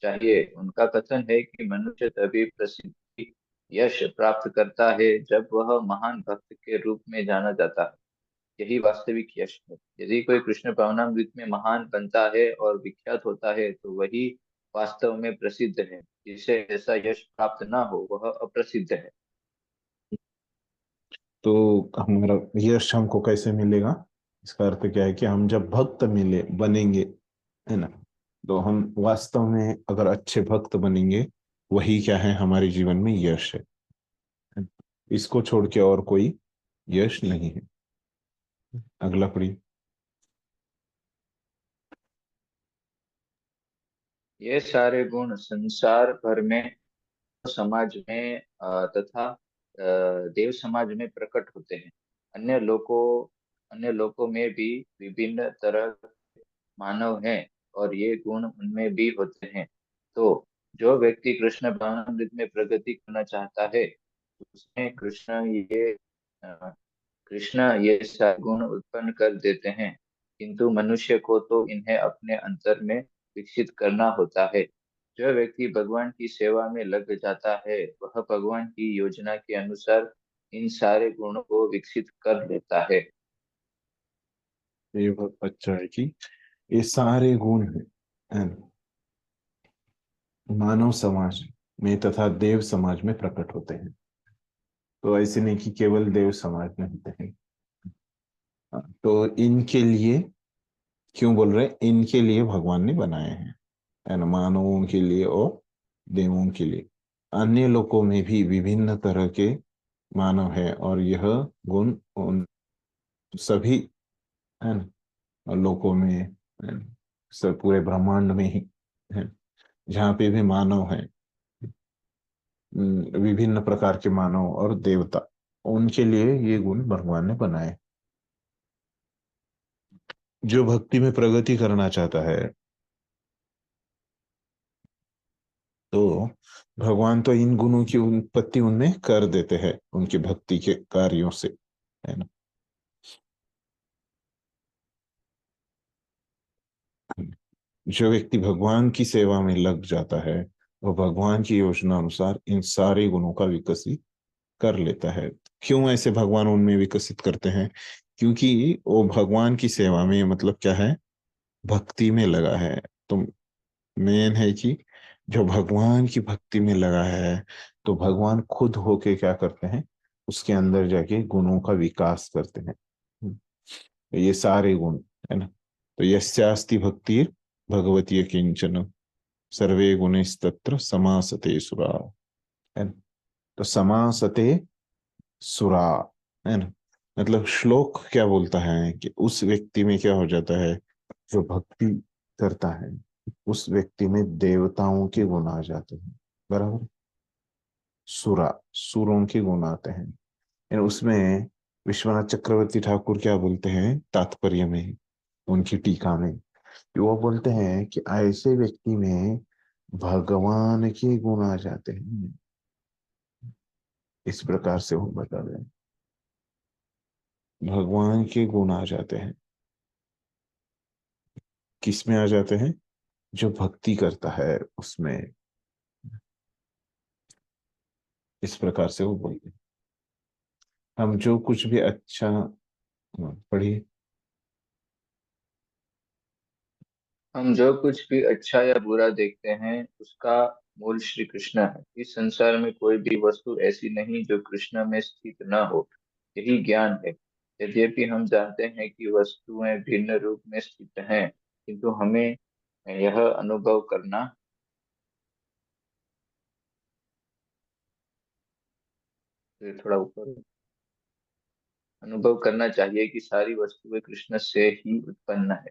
चाहिए। उनका कथन है कि मनुष्य तभी प्रसिद्धि यश प्राप्त करता है जब वह महान भक्त के रूप में जाना जाता है। यही वास्तविक यश है। यदि कोई कृष्ण भावनामृत में महान बनता है और विख्यात होता है तो वही वास्तव में प्रसिद्ध है। जिसे ऐसा यश प्राप्त ना हो वह अप्रसिद्ध है। तो हमारा यश हमको कैसे मिलेगा, इसका अर्थ क्या है कि हम जब भक्त मिले बनेंगे, है ना, तो हम वास्तव में अगर अच्छे भक्त बनेंगे, वही क्या है हमारे जीवन में यश है। इसको छोड़ के और कोई यश नहीं है। अगला पढ़ी। ये सारे गुण संसार भर में समाज में तथा देव समाज में प्रकट होते हैं। अन्य लोकों में भी विभिन्न तरह के मानव हैं और ये गुण उनमें भी होते हैं। तो जो व्यक्ति कृष्ण भावनामृत में प्रगति करना चाहता है उसमें अ, कृष्ण ये सारे गुण उत्पन्न कर देते हैं, किंतु मनुष्य को तो इन्हें अपने अंतर में विकसित करना होता है। जो व्यक्ति भगवान की सेवा में लग जाता है वह भगवान की योजना के अनुसार इन सारे गुणों को विकसित कर लेता है। ये बहुत अच्छा है कि ये सारे गुण हैं मानव समाज में तथा देव समाज में प्रकट होते हैं। तो ऐसे नहीं कि केवल देव समाज में होते हैं। तो इनके लिए क्यों बोल रहे हैं, इनके लिए भगवान ने बनाए हैं, है ना, मानवों के लिए और देवों के लिए। अन्य लोकों में भी विभिन्न तरह के मानव है और यह गुण उन सभी, है ना, लोकों में, है ना, सब पूरे ब्रह्मांड में ही है, जहाँ पे भी मानव है, विभिन्न प्रकार के मानव और देवता, उनके लिए ये गुण भगवान ने बनाए। जो भक्ति में प्रगति करना चाहता है तो भगवान तो इन गुणों की उत्पत्ति उनमें कर देते हैं उनकी भक्ति के कार्यों से, है ना। जो व्यक्ति भगवान की सेवा में लग जाता है वह भगवान की योजना अनुसार इन सारे गुणों का विकसित कर लेता है। क्यों ऐसे भगवान उनमें विकसित करते हैं? क्योंकि वो भगवान की सेवा में, मतलब क्या है, भक्ति में लगा है। तो मेन है कि जो भगवान की भक्ति में लगा है तो भगवान खुद होके क्या करते हैं, उसके अंदर जाके गुणों का विकास करते हैं। ये सारे गुण, है ना। तो यस्यास्ति भक्ति भगवती किंचन सर्वे गुणस्तत्र समासते सुरा, है ना। तो समासते सुरा, है ना, मतलब श्लोक क्या बोलता है कि उस व्यक्ति में क्या हो जाता है, जो भक्ति करता है उस व्यक्ति में देवताओं के गुण आ जाते हैं, बराबर। सुरा, सुरों के गुण आते हैं। यानी उसमें विश्वनाथ चक्रवर्ती ठाकुर क्या बोलते हैं तात्पर्य में, उनकी टीका में, कि वो बोलते हैं कि ऐसे व्यक्ति में भगवान के गुण आ जाते हैं। इस प्रकार से वो बता रहे हैं, भगवान के गुण आ जाते हैं। किस में आ जाते हैं? जो भक्ति करता है उसमें। इस प्रकार से वो बोलते हैं। हम जो कुछ भी अच्छा, पढ़िए। हम जो कुछ भी अच्छा या बुरा देखते हैं उसका मूल श्री कृष्ण है। इस संसार में कोई भी वस्तु ऐसी नहीं जो कृष्ण में स्थित न हो, यही ज्ञान है। यद्यपि हम जानते हैं कि वस्तुएं भिन्न रूप में स्थित हैं, किंतु हमें यह अनुभव करना, ये थोड़ा ऊपर, अनुभव करना चाहिए कि सारी वस्तुएं कृष्ण से ही उत्पन्न है।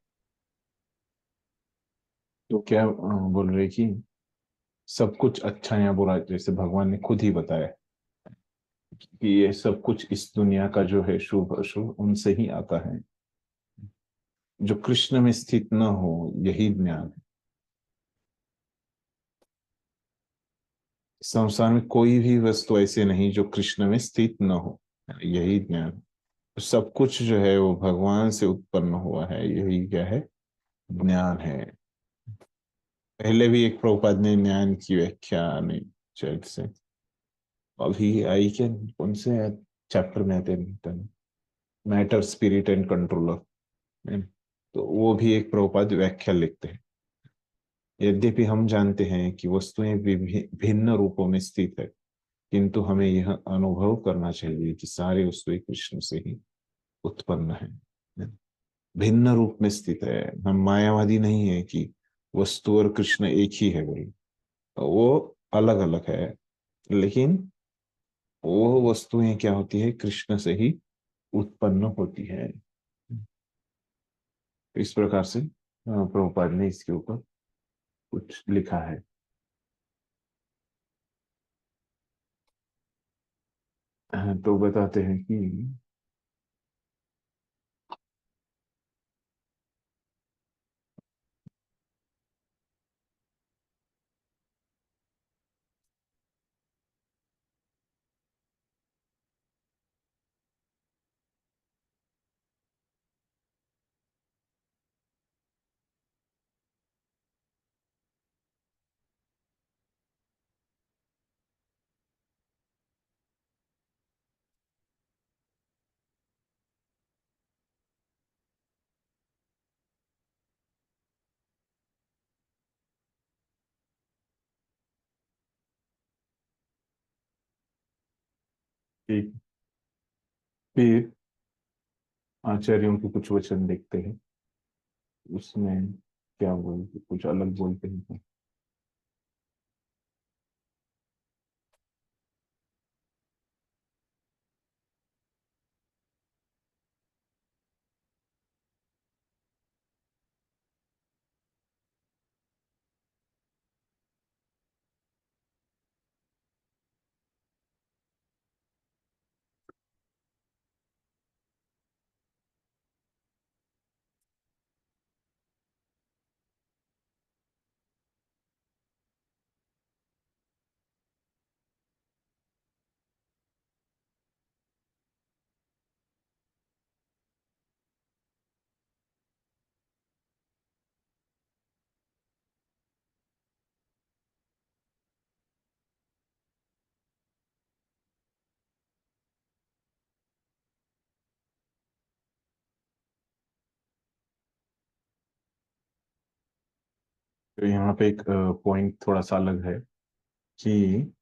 तो क्या बोल रहे कि सब कुछ अच्छा या बुरा, जैसे भगवान ने खुद ही बताया कि ये सब कुछ इस दुनिया का जो है शुभ अशुभ उनसे ही आता है। जो कृष्ण में स्थित न हो यही ज्ञान है। संसार में कोई भी वस्तु ऐसे नहीं जो कृष्ण में स्थित न हो, यही ज्ञान है। सब कुछ जो है वो भगवान से उत्पन्न हुआ है, यही क्या है, ज्ञान है। पहले भी एक प्रभुपाद ने ज्ञान की व्याख्या नहीं शायद से अभी आई क्या, कौन से चैप्टर में आते हैं, मैटर स्पिरिट एंड कंट्रोलर, तो वो भी एक प्रभुपाद व्याख्या लिखते हैं। यद्यपि हम जानते हैं कि वस्तुएं भिन्न रूपों में स्थित है, किंतु हमें यह अनुभव करना चाहिए कि सारे वस्तुएं कृष्ण से ही उत्पन्न है। भिन्न रूप में स्थित है। हम मायावादी नहीं है कि वस्तु और कृष्ण एक ही है, बोली वो अलग अलग है, लेकिन वो वस्तुएं क्या होती है, कृष्ण से ही उत्पन्न होती है। इस प्रकार से प्रभुपाद ने इसके ऊपर कुछ लिखा है। तो बताते हैं कि ठीक। फिर आचार्यों के कुछ वचन देखते हैं, उसमें क्या बोलते, कुछ अलग बोलते हैं। तो यहाँ पे एक पॉइंट थोड़ा सा अलग है कि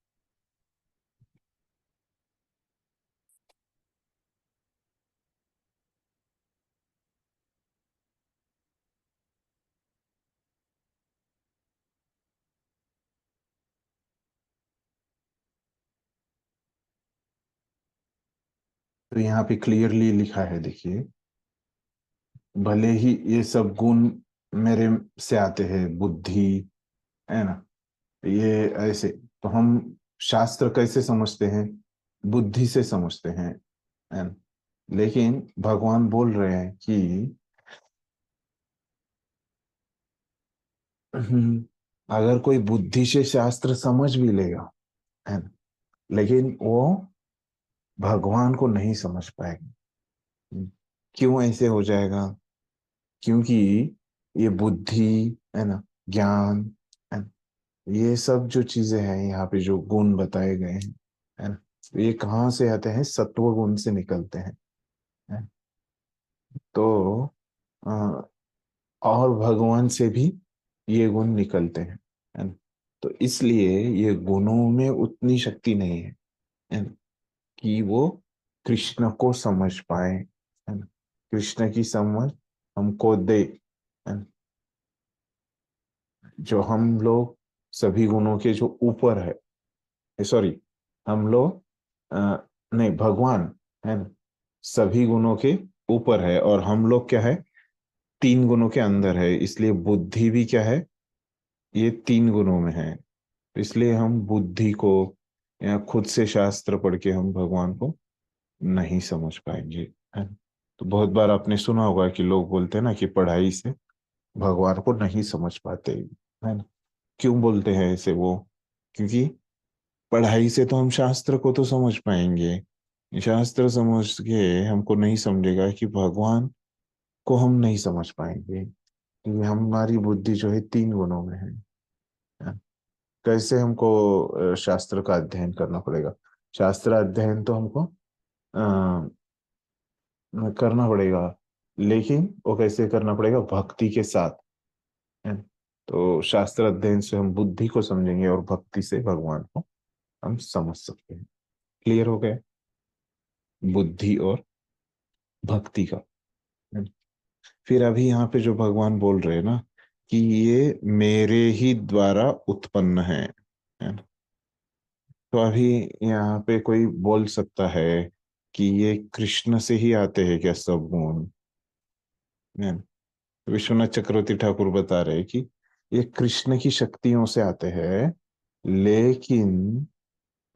तो यहाँ पे क्लियरली लिखा है, देखिए, भले ही ये सब गुण मेरे से आते हैं, बुद्धि, है ना, ये ऐसे, तो हम शास्त्र कैसे समझते हैं? बुद्धि से समझते हैं, है ना। लेकिन भगवान बोल रहे हैं कि अगर कोई बुद्धि से शास्त्र समझ भी लेगा, है ना, लेकिन वो भगवान को नहीं समझ पाएगा। क्यों ऐसे हो जाएगा? क्योंकि ये बुद्धि, है ना, ज्ञान, है ना, ये सब जो चीजें हैं यहाँ पे, जो गुण बताए गए हैं, है ना, तो ये कहाँ से आते हैं? सत्व गुण से निकलते हैं, है? तो अ, और भगवान से भी ये गुण निकलते हैं, है ना। तो इसलिए ये गुणों में उतनी शक्ति नहीं है ना, कि वो कृष्ण को समझ पाए, है ना, कृष्ण की समझ हमको दे, है ना। जो हम लोग सभी गुणों के जो ऊपर है, सॉरी, हम लोग नहीं, भगवान, है ना, सभी गुणों के ऊपर है, और हम लोग क्या है? तीन गुणों के अंदर है, इसलिए बुद्धि भी क्या है? ये तीन गुणों में है। तो इसलिए हम बुद्धि को या खुद से शास्त्र पढ़ के हम भगवान को नहीं समझ पाएंगे, है ना। तो बहुत बार आपने सुना होगा कि लोग बोलते हैं ना कि पढ़ाई से भगवान को नहीं समझ पाते, है ना। क्यों बोलते हैं ऐसे वो? क्योंकि पढ़ाई से तो हम शास्त्र को तो समझ पाएंगे, शास्त्र समझ के हमको नहीं समझेगा कि भगवान को हम नहीं समझ पाएंगे, क्योंकि हमारी बुद्धि जो है तीन गुणों में है। हाँ, कैसे हमको शास्त्र का अध्ययन करना पड़ेगा? शास्त्र अध्ययन तो हमको करना पड़ेगा, लेकिन वो कैसे करना पड़ेगा? भक्ति के साथ, है ना? तो शास्त्र अध्ययन से हम बुद्धि को समझेंगे, और भक्ति से भगवान को हम समझ सकते हैं। क्लियर हो गया? बुद्धि और भक्ति का, है ना? फिर अभी यहाँ पे जो भगवान बोल रहे हैं ना, कि ये मेरे ही द्वारा उत्पन्न है ना। तो अभी यहाँ पे कोई बोल सकता है कि ये कृष्ण से ही आते हैं क्या सब गुण, है ना? तो विश्वनाथ चक्रवर्ती ठाकुर बता रहे हैं कि ये कृष्ण की शक्तियों से आते हैं, लेकिन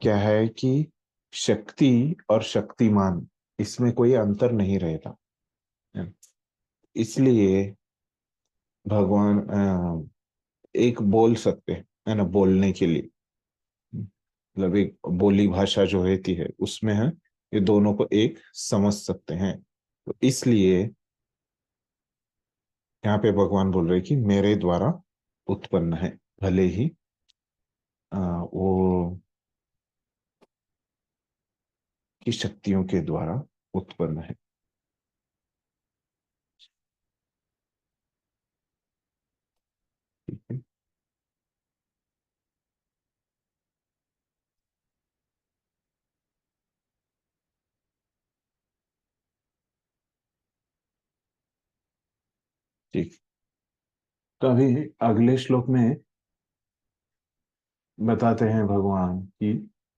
क्या है कि शक्ति और शक्तिमान, इसमें कोई अंतर नहीं रहता, है ना? इसलिए भगवान एक बोल सकते हैं, है ना, बोलने के लिए, मतलब एक बोली भाषा जो रहती है उसमें है, ये दोनों को एक समझ सकते हैं। तो इसलिए यहाँ पे भगवान बोल रहे हैं कि मेरे द्वारा उत्पन्न है, भले ही वो की शक्तियों के द्वारा उत्पन्न है। ठीक है। ठीक। तो अभी अगले श्लोक में बताते हैं भगवान कि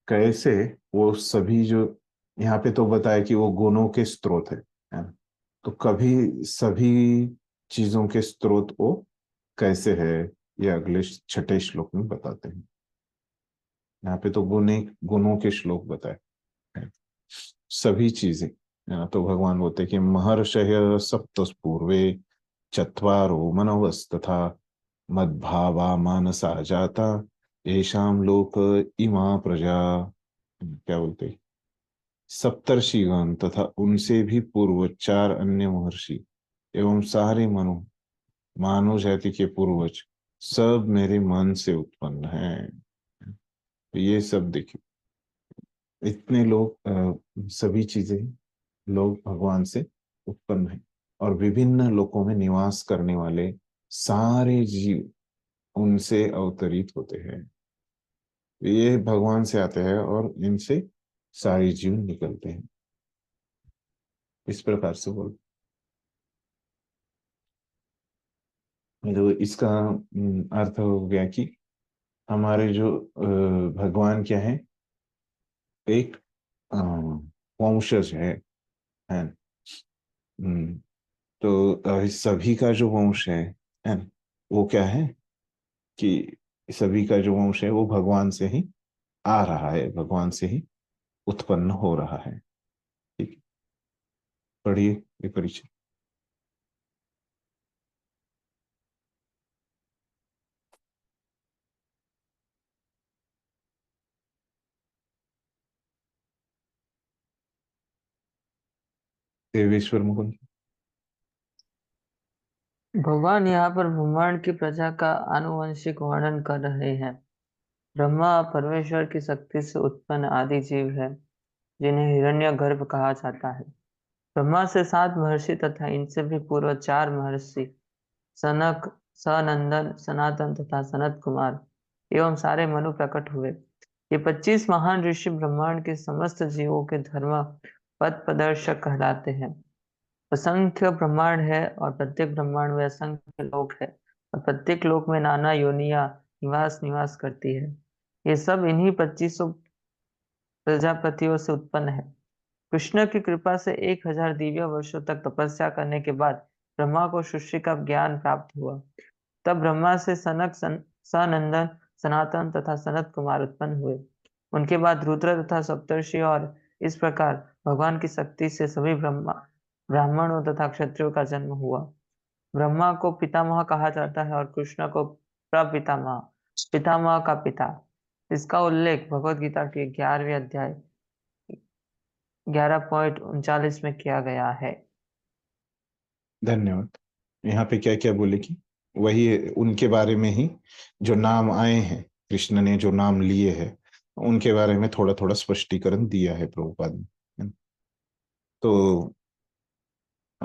कैसे वो सभी जो यहाँ पे तो बताया कि वो गुणों के स्रोत है ना। तो कभी सभी चीजों के स्रोत वो कैसे है, ये अगले छठे श्लोक में बताते हैं। यहाँ पे तो गुणों के श्लोक बताए हैं। सभी चीजें है ना। तो भगवान बोलते हैं कि महर्षय सप्त पूर्वे चत्वारो मनवस्तथा मद्भावा मानसा जाता येषाम लोक इमा प्रजा। क्या बोलते हैं, सप्तर्षिगण तथा उनसे भी पूर्व चार अन्य महर्षि एवं सारे मानव जाति के पूर्वज सब मेरे मन से उत्पन्न हैं। तो ये सब देखिए, इतने लोग सभी चीजें लोग भगवान से उत्पन्न हैं, और विभिन्न लोकों में निवास करने वाले सारे जीव उनसे अवतरित होते हैं। ये भगवान से आते हैं और इनसे सारे जीव निकलते हैं। इस प्रकार से बोल, तो इसका अर्थ हो गया कि हमारे जो भगवान क्या है, एक अ, वंशज है। तो सभी का जो वंश है ना, वो क्या है कि सभी का जो वंश है वो भगवान से ही आ रहा है, भगवान से ही उत्पन्न हो रहा है। ठीक है? पढ़िए ये परिचय। 23 मुकुंद। भगवान यहाँ पर ब्रह्मांड की प्रजा का आनुवंशिक वर्णन कर रहे हैं। ब्रह्मा परमेश्वर की शक्ति से उत्पन्न आदि जीव है, जिन्हें हिरण्यगर्भ कहा जाता है। ब्रह्मा से 7 महर्षि तथा इनसे भी पूर्व 4 महर्षि सनक, सनंदन, सनातन तथा सनत कुमार एवं सारे मनु प्रकट हुए। ये 25 महान ऋषि ब्रह्मांड के समस्त जीवों के धर्म पथ प्रदर्शक कहलाते हैं। असंख्य ब्रह्मांड है और प्रत्येक ब्रह्मांड में असंख्य लोक है, और प्रत्येक लोक में नाना योनियां निवास निवास करती है। ये सब इन्हीं 2500 प्रजापतियों से उत्पन्न है। कृष्ण की कृपा से 1000 दिव्य वर्षों तक तपस्या करने के बाद ब्रह्मा को सृष्टि का ज्ञान प्राप्त हुआ। तब ब्रह्मा से सनंदन, सनातन तथा सनत कुमार उत्पन्न हुए। उनके बाद रुद्र तथा सप्तर्षि, और इस प्रकार भगवान की शक्ति से सभी ब्राह्मणों तथा क्षत्रियों का जन्म हुआ। ब्रह्मा को पितामह कहा जाता है और कृष्ण को प्रपितामह, पितामह का पिता। इसका उल्लेख भगवत गीता के 11वें अध्याय 11.39 में किया गया है। धन्यवाद। यहाँ पे क्या क्या बोले कि वही उनके बारे में ही जो नाम आए हैं, कृष्ण ने जो नाम लिए हैं उनके बारे में थोड़ा थोड़ा स्पष्टीकरण दिया है प्रभुपाद ने, है ना? तो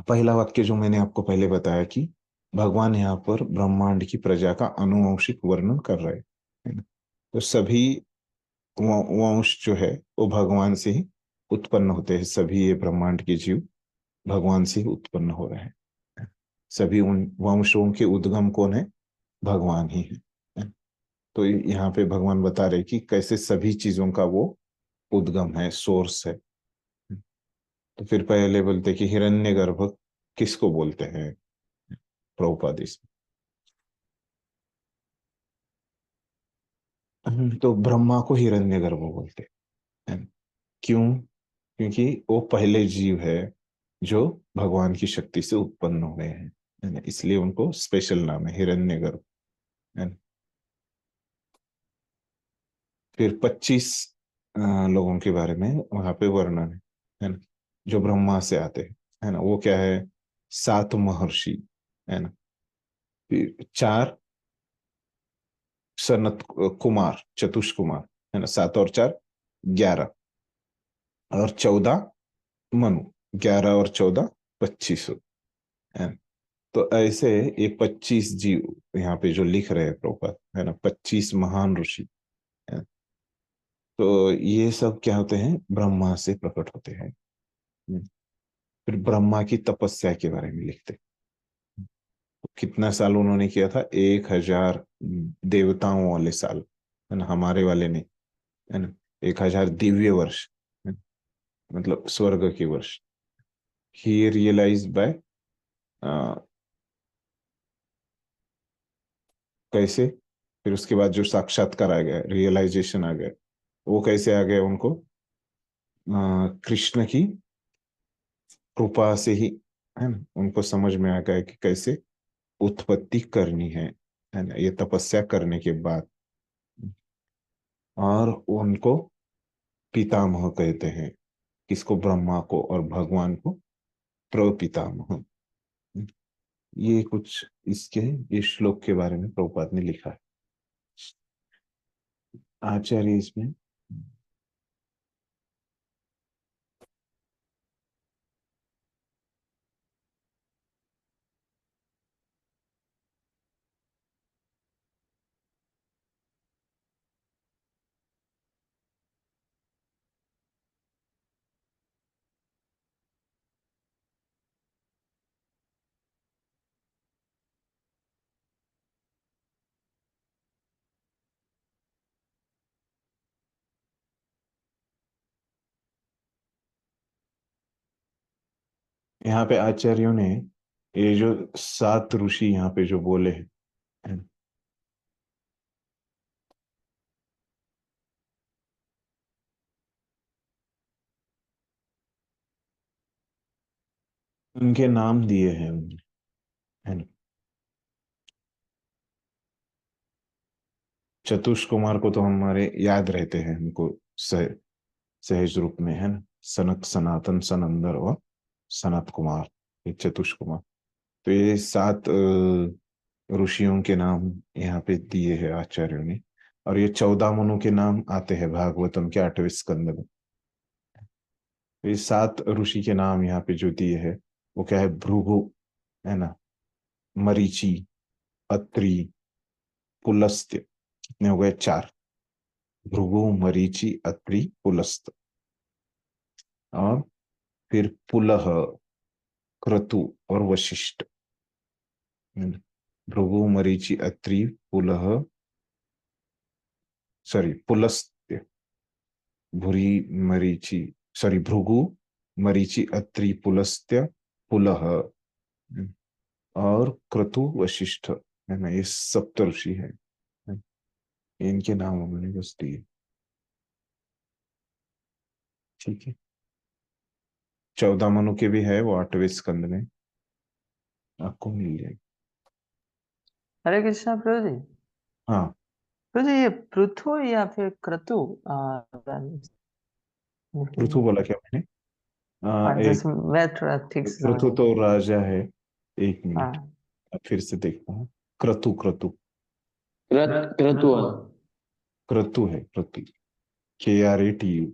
पहला वाक्य जो मैंने आपको पहले बताया कि भगवान यहाँ पर ब्रह्मांड की प्रजा का आनुवंशिक वर्णन कर रहे हैं, है ना? तो सभी वंश जो है वो भगवान से ही उत्पन्न होते हैं। सभी ये ब्रह्मांड के जीव भगवान से ही उत्पन्न हो रहे हैं। सभी उन वंशों के उद्गम कौन है? भगवान ही है। तो यहाँ पे भगवान बता रहे कि कैसे सभी चीजों का वो उद्गम है, सोर्स है। तो फिर पहले बोलते कि हिरण्यगर्भ किसको बोलते हैं प्रभुपाद इसमें? तो ब्रह्मा को हिरण्यगर्भ बोलते हैं। क्यों? क्योंकि वो पहले जीव है जो भगवान की शक्ति से उत्पन्न हुए हैं, है ना? इसलिए उनको स्पेशल नाम है हिरण्यगर्भ, है ना? फिर 25 लोगों के बारे में वहां पे वर्णन है ना, जो ब्रह्मा से आते हैं, है ना? वो क्या है? 7 महर्षि, है ना? फिर 4 सनत कुमार, चतुष्कुमार, है ना? 7 और 4 11, और 14 मनु, 11 और 14 25, है ना? तो ऐसे ये 25 जीव यहाँ पे जो लिख रहे हैं प्रभुपाद, है ना, 25 महान ऋषि, है। तो ये सब क्या होते हैं? ब्रह्मा से प्रकट होते हैं। फिर ब्रह्मा की तपस्या के बारे में लिखते हैं। कितना साल उन्होंने किया था? 1000 देवताओं वाले साल, है ना, हमारे वाले नहीं, है ना। 1000 दिव्य वर्ष, है ना? मतलब स्वर्ग के वर्ष। ही रियलाइज बाय, कैसे? फिर उसके बाद जो साक्षात्कार आ गया, रियलाइजेशन आ गया, वो कैसे आ गया उनको? कृष्ण की कृपा से ही, है ना, उनको समझ में आ गया कि कैसे उत्पत्ति करनी है ना, ये तपस्या करने के बाद। और उनको पितामह कहते हैं, किसको? ब्रह्मा को, और भगवान को प्रपितामह। ये कुछ इसके, इस श्लोक के बारे में प्रभुपाद ने लिखा है। आचार्य इसमें यहाँ पे आचार्यों ने ये जो 7 ऋषि यहाँ पे जो बोले हैं, उनके नाम दिए हैं उन्होंने, है ना। चतुष कुमार को तो हमारे याद रहते हैं हमको, सहज रूप में, है ना। सनक, सनातन, सनंदर और सनत कुमार, ये चतुष कुमार। तो ये 7 ऋषियों के नाम यहाँ पे दिए हैं आचार्यों ने। और ये 14 मनु के नाम आते हैं भागवतम के 8वें स्कंद में। तो ये 7 ऋषि के नाम यहाँ पे जो दिए हैं, वो क्या है? भृगु, है ना, मरीचि, अत्रि, पुलस्त्य। कितने हो गए? 4। भृगु, मरीचि, अत्रि, पुलस्त। और फिर पुलह, क्रतु और वशिष्ठ, है ना। भृगु, मरीचि, अत्रि, पुलह, सॉरी पुलस्त्य, भूरी, मरीचि, सॉरी भृगु, मरीचि, अत्रि, पुलस्त्य, पुलह, और क्रतु, वशिष्ठ, है ना। ये सप्तऋषि है। इनके नाम उन्होंने बस दिए। ठीक है। 14 मनु के भी है, वो 8वें स्कंद में आपको मिल जाएगी। हरे कृष्णा प्रभु जी। हाँ, प्रभु जी, ये पृथु या फिर क्रतु? पृथु बोला क्या मैंने? एक, जैसे मैं थोड़ा ठीक से समझ पृथु नहीं तो पाया। राजा है। एक मिनट, हाँ, अब फिर से देखता हूँ। क्रतु, क्रतु, क्रतुवन। क्रतु है, क्रतु, KRATU।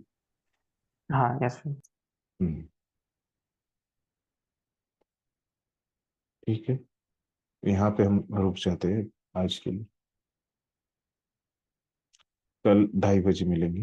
हाँ, यस। ठीक है, यहाँ पे हम रुक जाते हैं आज के लिए। कल 2:30 बजे मिलेंगे।